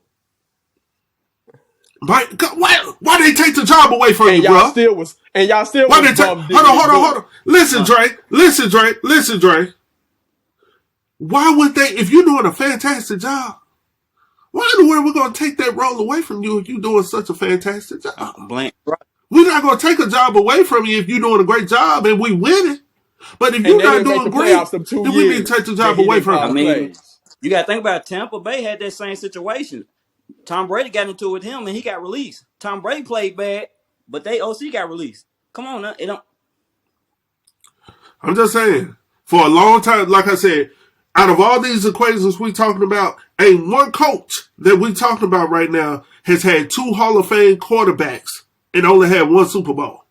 Why they take the job away from you, bro? Y'all still was. Why they take? Hold on. Listen, Dre. Why would they? If you're doing a fantastic job, why in the world we gonna take that role away from you if you're doing such a fantastic job? We're not gonna take a job away from you if you're doing a great job and we winning. But if you're not doing great, then we need to take the job away from you. I mean, you got to think about it. Tampa Bay had that same situation. Tom Brady got into it with him and he got released. Tom Brady played bad, but they OC got released. Come on now. I'm just saying, for a long time, like I said, out of all these equations we talking about, ain't one coach that we talking about right now has had 2 Hall of Fame quarterbacks and only had 1 Super Bowl.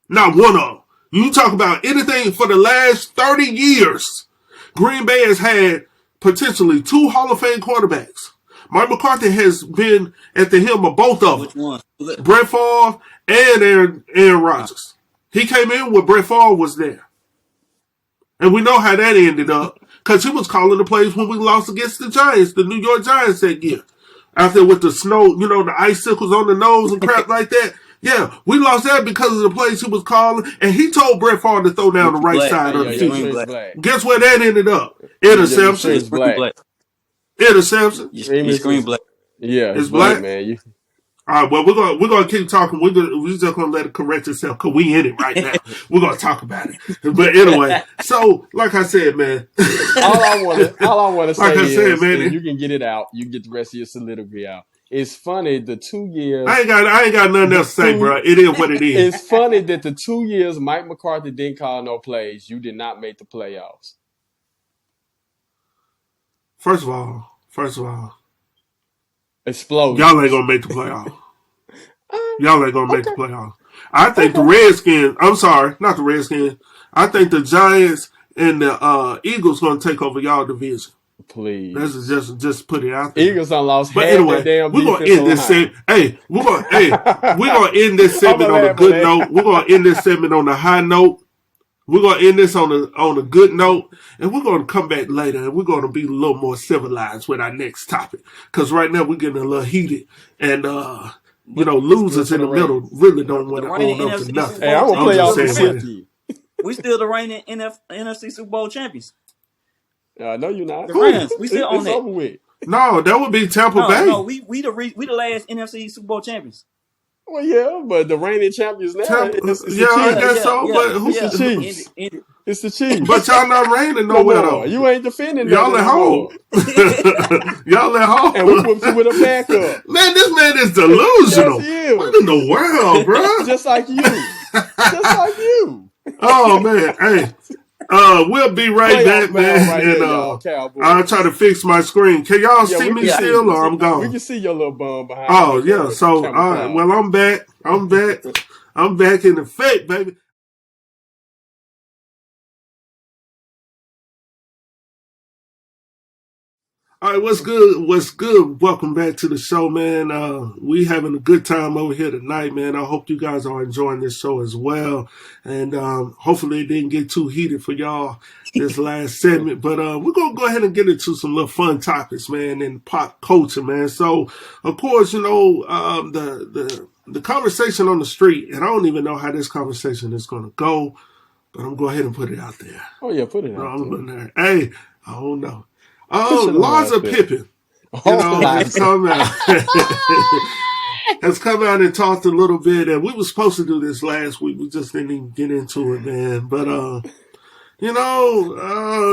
Not one of them. You talk about anything for the last 30 years, Green Bay has had potentially 2 Hall of Fame quarterbacks. Mike McCarthy has been at the helm of both of them. Which one? Brett Favre and Aaron Rodgers. He came in when Brett Favre was there. And we know how that ended up. Because he was calling the plays when we lost against the Giants, the New York Giants that year. After with the snow, the icicles on the nose and crap like that. Yeah, we lost that because of the plays he was calling. And he told Brett Favre to throw down the right side of the field. Guess where that ended up? Interception. Interception. You scream black. Yeah, it's black, man. All right, well, we're gonna keep talking. We're just gonna let it correct itself because we in it right now. We're gonna talk about it. But anyway, so like I said, man. all I want to say is, man, you can get it out. You can get the rest of your soliloquy out. It's funny the 2 years. I ain't got nothing else to say, bro. It is what it is. It's funny that the 2 years Mike McCarthy didn't call no plays, you did not make the playoffs. First of all, explosion. Y'all ain't gonna make the playoffs. Y'all ain't gonna make the playoffs. I think the Redskins. I'm sorry, not the Redskins. I think the Giants and the Eagles gonna take over y'all division. Please, let's just put it out there. Eagles done lost. But anyway, we're gonna end this segment. We're gonna end this segment on a good note. We're gonna end this segment on a high note. We're gonna end this on a good note, and we're gonna come back later, and we're gonna be a little more civilized with our next topic. Because right now we're getting a little heated, and losers in the middle really don't want to own up to nothing. Hey, I'm gonna play y'all some We still the reigning NFC Super Bowl champions. No, you're not. The Rams. We still on that. Over with. No, that would be Tampa Bay. No, we the last NFC Super Bowl champions. Well, yeah, but the reigning champions now. I guess so. But who's the Chiefs? It's the Chiefs. But y'all not reigning nowhere though. You ain't defending. Y'all at home. Y'all at home. And we put you with a backup. Man, this man is delusional. Yes, what in the world, bro? Just like you. Just like you. Oh man, hey. We'll be right back, man. I'll try to fix my screen. Can y'all see me still, or I'm gone? We can see your little bum behind. Oh yeah. So, well, I'm back. I'm back in effect, baby. All right, what's good? What's good? Welcome back to the show, man. We having a good time over here tonight, man. I hope you guys are enjoying this show as well. And hopefully it didn't get too heated for y'all this last segment. But we're going to go ahead and get into some little fun topics, man, in pop culture, man. So, of course, the conversation on the street, and I don't even know how this conversation is going to go, but I'm going to go ahead and put it out there. Oh, yeah, put it out there. Hey, I don't know. Larsa Pippen, has come out and talked a little bit, and we were supposed to do this last week. We just didn't even get into it, man. But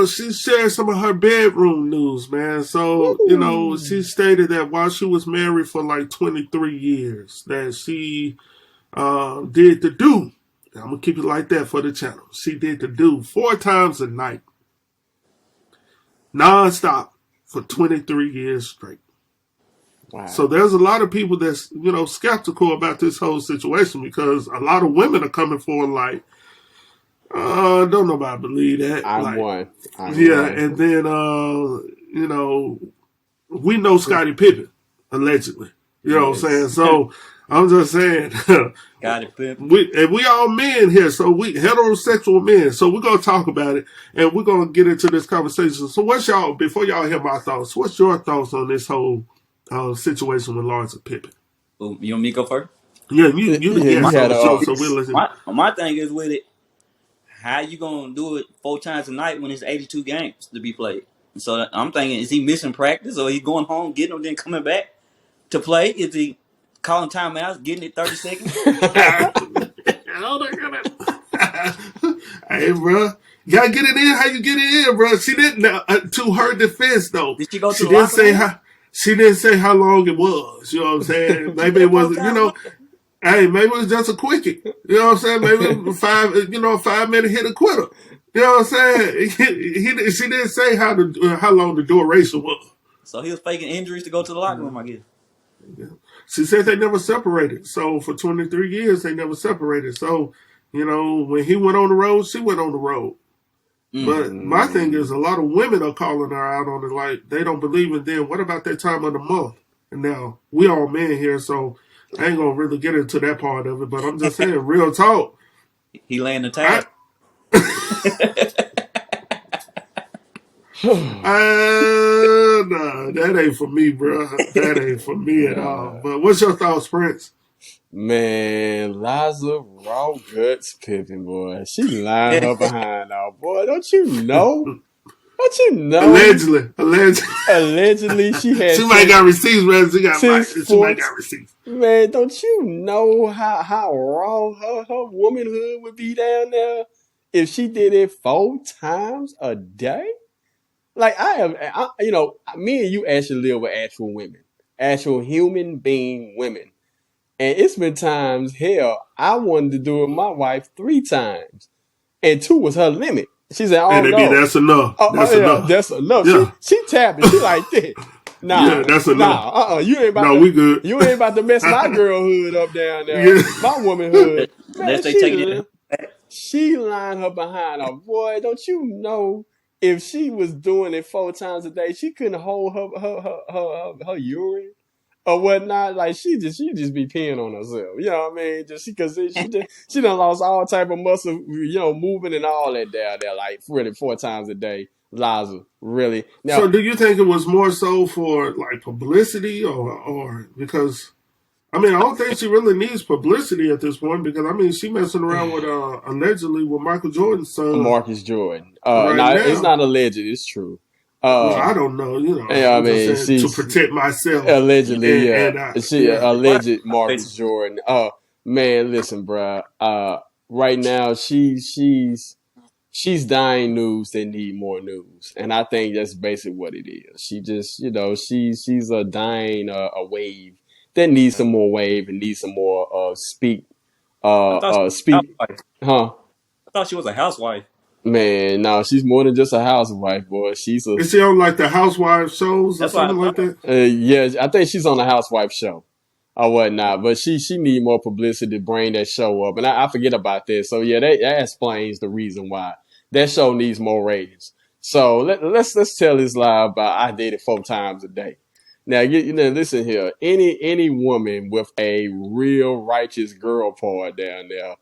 she shared some of her bedroom news, man. So, she stated that while she was married for like 23 years, that she did the do. I'm going to keep it like that for the channel. She did the do 4 times a night, non-stop, for 23 years straight. Wow. So there's a lot of people that's, skeptical about this whole situation because a lot of women are coming forward like, don't nobody believe that. I'm one. And then, we know Scottie Pippen, allegedly. You know what I'm saying? So I'm just saying, Scottie Pippen. we all men here, so we heterosexual men. So we're going to talk about it, and we're going to get into this conversation. So before y'all hear my thoughts, what's your thoughts on this whole situation with Larsa Pippen? You want me to go first? Yeah, you had a show, so we'll listen. My thing is with it, how you gonna do it 4 times a night when it's 82 games to be played? So I'm thinking, is he missing practice or he going home, getting them, then coming back to play? Is he calling timeouts, getting it 30 seconds? Hey, bro, you gotta get it in how you get it in, bro. She didn't. To her defense, though, did she go to the locker room? She didn't say how long it was. You know what I'm saying? Maybe it was, hey, maybe it was just a quickie. You know what I'm saying? Maybe it was 5-minute hit a quitter. You know what I'm saying? She didn't say how long the duration was. So he was faking injuries to go to the locker room, I guess. Yeah. She said they never separated. So for 23 years, they never separated. So, when he went on the road, she went on the road. But my thing is, a lot of women are calling her out on it like they don't believe in them. What about that time of the month? And now, we all men here, so I ain't going to really get into that part of it. But I'm just saying, real talk. He laying the tag. No, that ain't for me, bro. That ain't for me at all. But what's your thoughts, Prince? Man, Larsa raw guts Pippen, boy. She lying her behind out, boy. Don't you know? Allegedly, she had. She might got receipts, man. She might got receipts. Man, don't you know how raw her womanhood would be down there if she did it 4 times a day? Like me and you actually live with actual women, actual human being women. And it's been times, hell, I wanted to do it with my wife 3 times. And 2 was her limit. She said, oh, no. That's enough. That's enough. Yeah. She tapping. She like this. Nah, that's enough. You ain't about we good. You ain't about to mess my girlhood up down there. Yeah. My womanhood. Man, she lying her behind her. Boy, don't you know if she was doing it 4 times a day, she couldn't hold her urine or whatnot. Like she just be peeing on herself. You know what I mean? Just because she done lost all type of muscle, moving and all that down there. Like really 4 times a day. Larsa, really. Now, so do you think it was more so for like publicity or because I don't think she really needs publicity at this point because she messing around with allegedly with Michael Jordan's son, Marcus Jordan. It's not alleged, it's true. I don't know, to protect myself. Allegedly, alleged Marcus Jordan. Man, listen, bro. Right now she's dying news that need more news, and I think that's basically what it is. She just, she's a dying a wave that needs some more wave and needs some more speak. Speak, huh? I thought she was a housewife. Man, no, she's more than just a housewife, boy. Is she on like the housewife shows or something like that? Yeah, I think she's on the housewife show or whatnot. But she need more publicity to bring that show up, and I forget about that. So yeah, that explains the reason why that show needs more ratings. So let's tell this lie about I did it 4 times a day. Now listen here. Any woman with a real righteous girl part down there.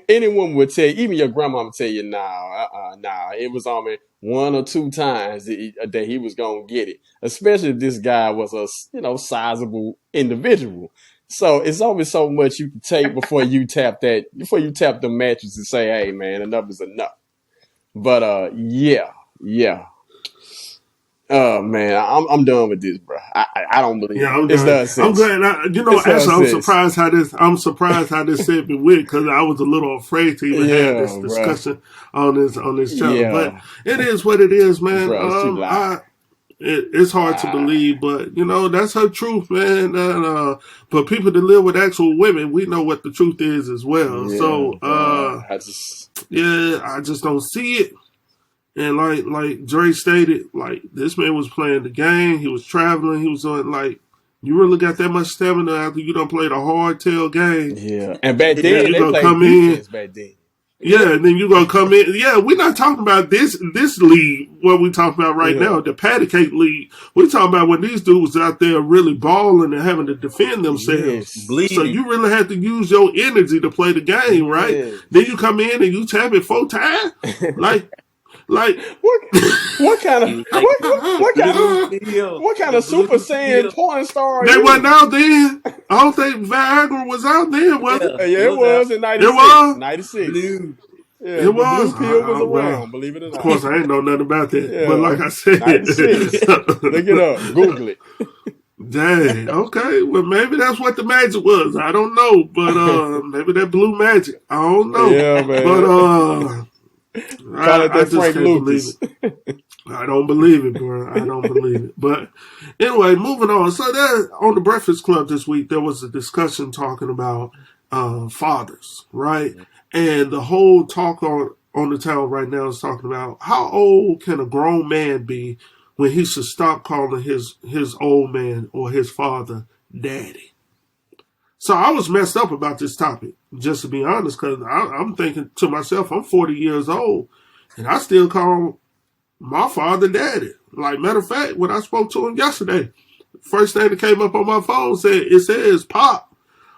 Anyone would tell you, even your grandma would tell you, it was only 1 or 2 times that he was gonna get it. Especially if this guy was a sizable individual. So it's only so much you can take before you tap the mattress and say, hey man, enough is enough. But yeah. Oh man, I'm done with this, bro. I don't believe Yeah, it. I'm It's done. I'm nonsense. glad. It's Actually, nonsense. I'm surprised how this segment went because I was a little afraid to even have this Yeah, bro. discussion on this channel. But Yeah, it is what it is, man. bro. It's too loud. It's hard to believe, but that's her truth, man. And but people that live with actual women, we know what the truth is as well. Yeah, So bro. I just. yeah, I just don't see it. And like Dre stated, like this man was playing the game. He was traveling. He was on like. You really got that much stamina after you done played a hardtail game. Yeah, and back And then then you they gonna played come in. defense. Back then. Yeah, and then you gonna come in. Yeah, we're not talking about this league. What we talking about right Yeah. now, the patty cake league. We're talking about when these dudes out there really balling and having to defend themselves. Yes. Bleeding. So you really have to use your energy to play the game, right? Yes. Then you come in and you tap it 4 times, like what kind of Like what kind the of Super blue Saiyan pill. porn star are they wasn't you? out then. I don't think Viagra was out then, was it? Yeah, Yeah, it it was out. was in It 96. was. 96. Blue. Yeah, It the was. blue pill was Well, around, believe it or of not. course, I ain't know nothing about that. But Yeah. like I said, 96. Look it up. Google it. dang, okay. Well, maybe that's what the magic was. I don't know. But maybe that blue magic. I don't know. Yeah, But man. Call it I that just Frank can't believe Lucas. it. I don't believe it, bro. I don't believe it. But anyway, moving on. So there, on the Breakfast Club this week, there was a discussion talking about fathers, right? And the whole talk on the town right now is talking about how old can a grown man be when he should stop calling his old man or his father daddy. So I was messed up about this topic, just to be honest, because I'm thinking to myself, I'm 40 years old, and I still call my father daddy. Like, matter of fact, when I spoke to him yesterday, first thing that came up on my phone says Pop.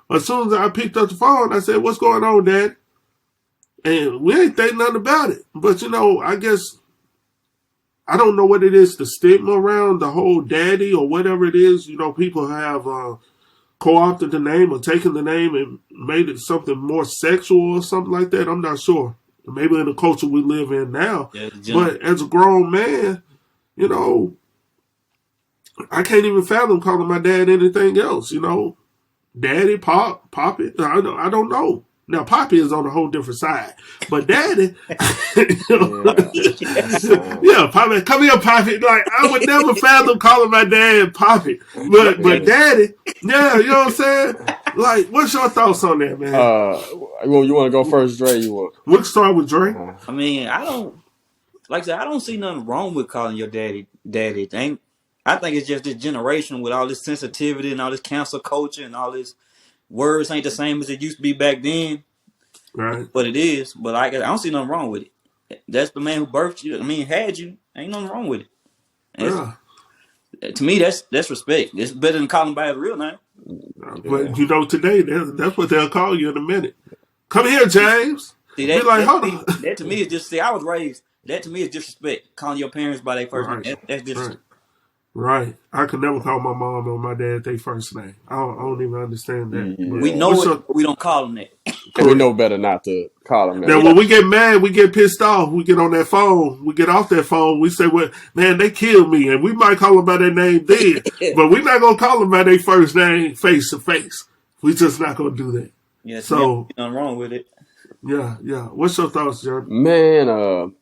As soon as I picked up the phone, I said, "What's going on, Dad?" And we ain't think nothing about it. But I guess I don't know what it is, the stigma around the whole daddy or whatever it is. People have co-opted the name or taken the name and made it something more sexual or something like that. I'm not sure. Maybe in the culture we live in now. Yeah, but as a grown man, I can't even fathom calling my dad anything else. Daddy, Pop, Poppy. I don't know. Now, Poppy is on a whole different side. But Daddy, yeah, Poppy, come here, Poppy. Like, I would never fathom calling my dad Poppy. But Daddy, yeah, you know what I'm saying? Like, what's your thoughts on that, man? You want to go first, Dre? You want? We'll start with Dre. I mean, I don't see nothing wrong with calling your daddy daddy. I think it's just this generation with all this sensitivity and all this cancel culture and all this words ain't the same as it used to be back then. Right. But it is. But I don't see nothing wrong with it. That's the man who birthed you. I mean, had you. Ain't nothing wrong with it. Yeah. To me, that's respect. It's better than calling by his real name. But today that's what they'll call you in a minute. Come here, James. See Be like, hold on. that to me is just. See, I was raised. That to me is disrespect. Calling your parents by their first Right. name. That's disrespect. Right. I could never call my mom or my dad their first name. I don't even understand that. Yeah. We know it, but we don't call them that. And we know better not to call him that. Now, when we get mad, we get pissed off. We get on that phone. We get off that phone. We say, "Well, man, they killed me," and we might call them by their name then, but we're not gonna call them by their first name face to face. We just not gonna do that. Yeah. So nothing wrong with it. yeah. What's your thoughts, Jeremy? Man,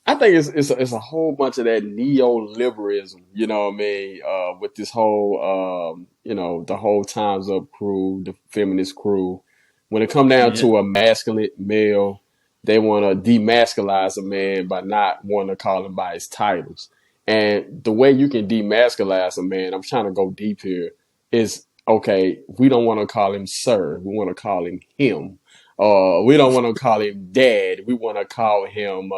I think it's a whole bunch of that neoliberalism, you know what I mean, with this whole, the whole Time's Up crew, the feminist crew. When it come down to a masculine male, they want to demasculize a man by not wanting to call him by his titles. And the way you can demasculize a man, I'm trying to go deep here, is, okay, we don't want to call him sir. We want to call him him. We don't want to call him dad. We want to call him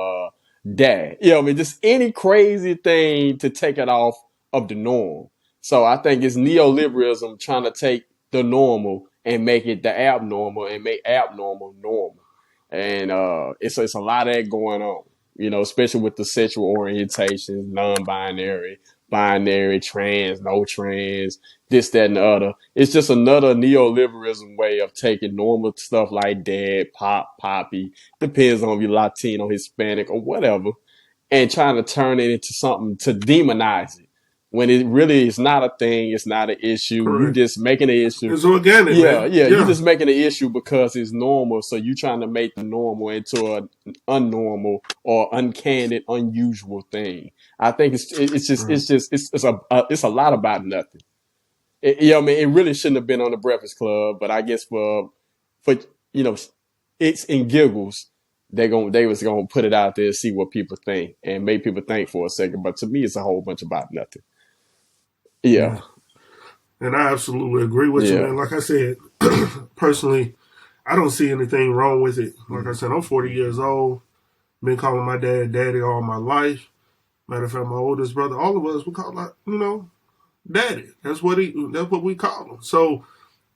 dad. Just any crazy thing to take it off of the norm. So I think it's neoliberalism trying to take the normal and make it the abnormal and make abnormal normal. And it's a lot of that going on, especially with the sexual orientations, non-binary, binary, trans, no trans, this, that, and the other. It's just another neoliberalism way of taking normal stuff like dad, pop, poppy, depends on if you're Latino, Hispanic, or whatever, and trying to turn it into something to demonize it when it really is not a thing. It's not an issue. Correct. You just making an issue. It's organic, man. Yeah. You just making an issue because it's normal. So you trying to make the normal into an unnormal or uncanny, unusual thing. I think it's a lot about nothing. I mean, it really shouldn't have been on the Breakfast Club, but I guess for it's in giggles. They was gonna put it out there and see what people think and make people think for a second. But to me, it's a whole bunch about nothing. Yeah. And I absolutely agree with you, man. Like I said, personally, I don't see anything wrong with it. Like I said, I'm 40 years old. Been calling my dad daddy all my life. Matter of fact, my oldest brother, all of us, we call daddy. That's what we call him. So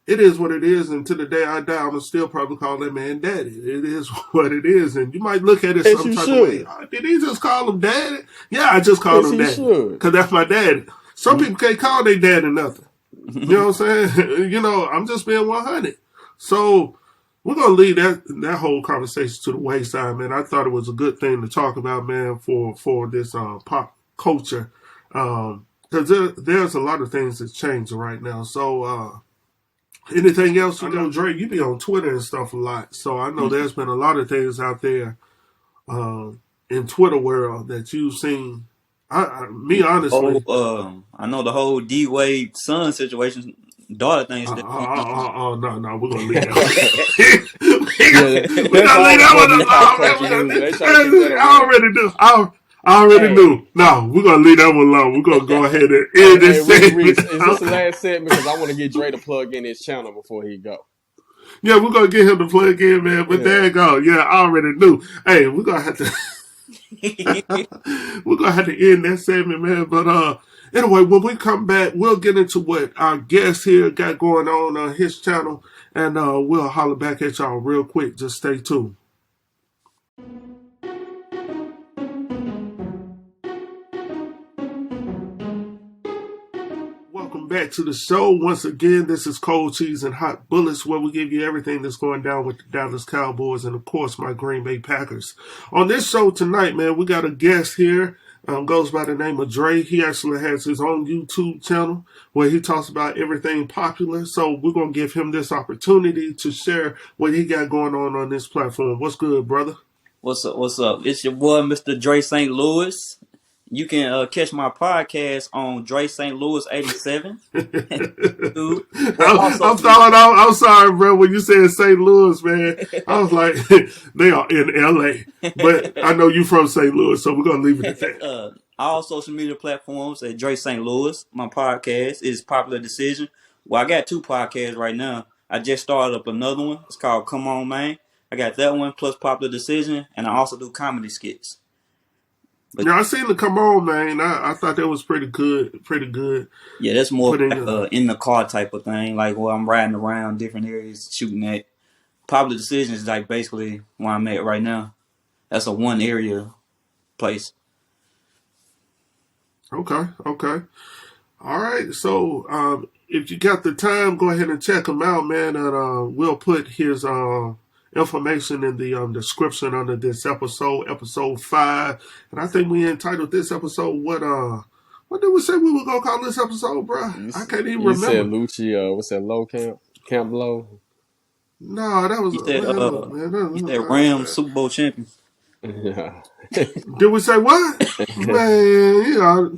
it is what it is, and to the day I die, I'm going to still probably call that man daddy. It is what it is, and you might look at it some type of way. Oh, did he just call him daddy? Yeah, I just called him daddy. Because that's my daddy. Some people can't call their daddy nothing. You know what I'm saying? I'm just being 100. So we're going to leave that whole conversation to the wayside, man. I thought it was a good thing to talk about, man, for this pop culture. Because there's a lot of things that's changing right now. So, anything else? I know, Dre, you be on Twitter and stuff a lot. So I know there's been a lot of things out there in Twitter world that you've seen. Me, honestly. I know the whole D-Wade son situation, daughter thing. No, we're going to leave that one. We're going to leave that one alone. I already do. I already knew. No, we're going to leave that one alone. We're going to go ahead and end this segment. Is this the last segment? Because I want to get Dre to plug in his channel before he go. Yeah, we're going to get him to plug in, man. But there you go. Yeah, I already knew. Hey, we're going to have to... we're going to have to end that segment, man. But anyway, when we come back, we'll get into what our guest here got going on his channel. And we'll holler back at y'all real quick. Just stay tuned. Welcome back to the show. Once again, this is Cold Cheese and Hot Bullets, where we give you everything that's going down with the Dallas Cowboys and, of course, my Green Bay Packers. On this show tonight, man, we got a guest here. Goes by the name of Dre. He actually has his own YouTube channel where he talks about everything popular. So we're going to give him this opportunity to share what he got going on this platform. What's good, brother? What's up? It's your boy, Mr. Dre St. Louis. You can catch my podcast on Dre Stouis87. I'm sorry, bro. When you said St. Louis, man, I was like, they are in LA. But I know you from St. Louis, so we're going to leave it at that. All social media platforms at Dre St. Louis. My podcast is Popular Decision. Well, I got 2 podcasts right now. I just started up another one. It's called Comin, Man. I got that one plus Popular Decision, and I also do comedy skits. But, I seen the Come On, Man. I thought that was pretty good. Yeah, that's more in the car type of thing. Like, I'm riding around different areas shooting at. Popular Decision is like basically where I'm at right now. That's a one area place. Okay. All right. So if you got the time, go ahead and check him out, man. And we'll put his information in the description under this episode 5. And I think we entitled this episode what did we say we were gonna call this episode, bro? I can't even remember. You said Lucci, what's that, low camp low? No, that was you said Rams Super Bowl champions. Yeah. Did we say what? Man,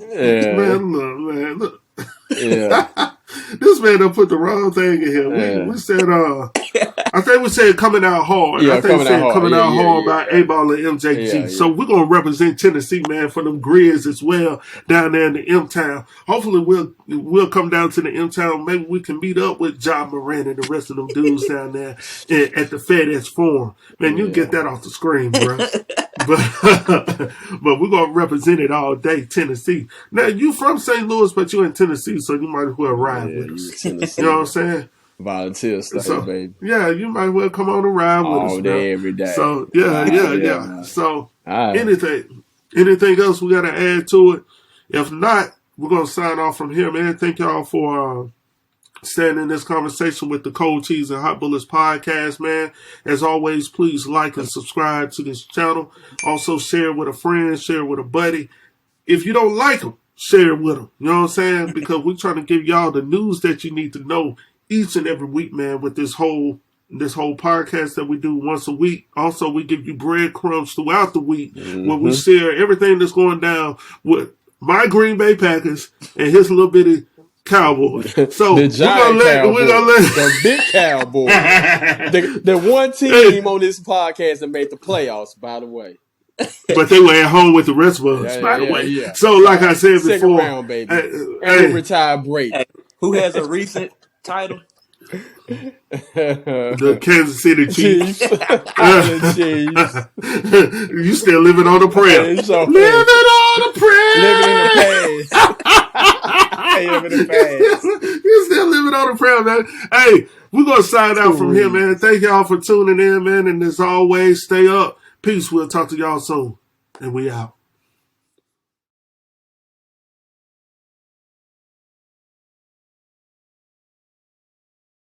look. Yeah. This man done put the wrong thing in here. We said I think we said Coming Out Hard. Yeah, I think we said Coming Out Hard by Eightball and MJG. Yeah. So we're going to represent Tennessee, man, for them Grizz as well down there in the M-Town. Hopefully we'll come down to the M-Town. Maybe we can meet up with John Moran and the rest of them dudes down there at the FedEx Forum. Man, you get that off the screen, bro. But we're going to represent it all day, Tennessee. Now, you from St. Louis, but you're in Tennessee, so you might as well ride with us. You know what I'm saying? Volunteer stuff, baby. Yeah, you might well come on and ride with us. All day, every day. So, yeah. So, anything else we got to add to it? If not, we're going to sign off from here, man. Thank y'all for staying in this conversation with the Cold Cheese and Hot Bullets podcast, man. As always, please like and subscribe to this channel. Also, share with a friend, share with a buddy. If you don't like them, share it with them. You know what I'm saying? Because we're trying to give y'all the news that you need to know each and every week, man, with this whole podcast that we do once a week. Also, we give you breadcrumbs throughout the week where we share everything that's going down with my Green Bay Packers and his little bitty Cowboys. So we're gonna let the big Cowboys, the one team on this podcast that made the playoffs, by the way. But they were at home with the rest of us, by the way. Yeah. So, like I said before, second round, baby, and retired Brady. Hey, who has a recent title? The Kansas City Chiefs. You still living on a prayer. Living on a prayer. Living in the past. Living in the past. You still living on a prayer, man. Hey, we're going to sign out from here, man. Thank y'all for tuning in, man. And as always, stay up. Peace. We'll talk to y'all soon. And we out.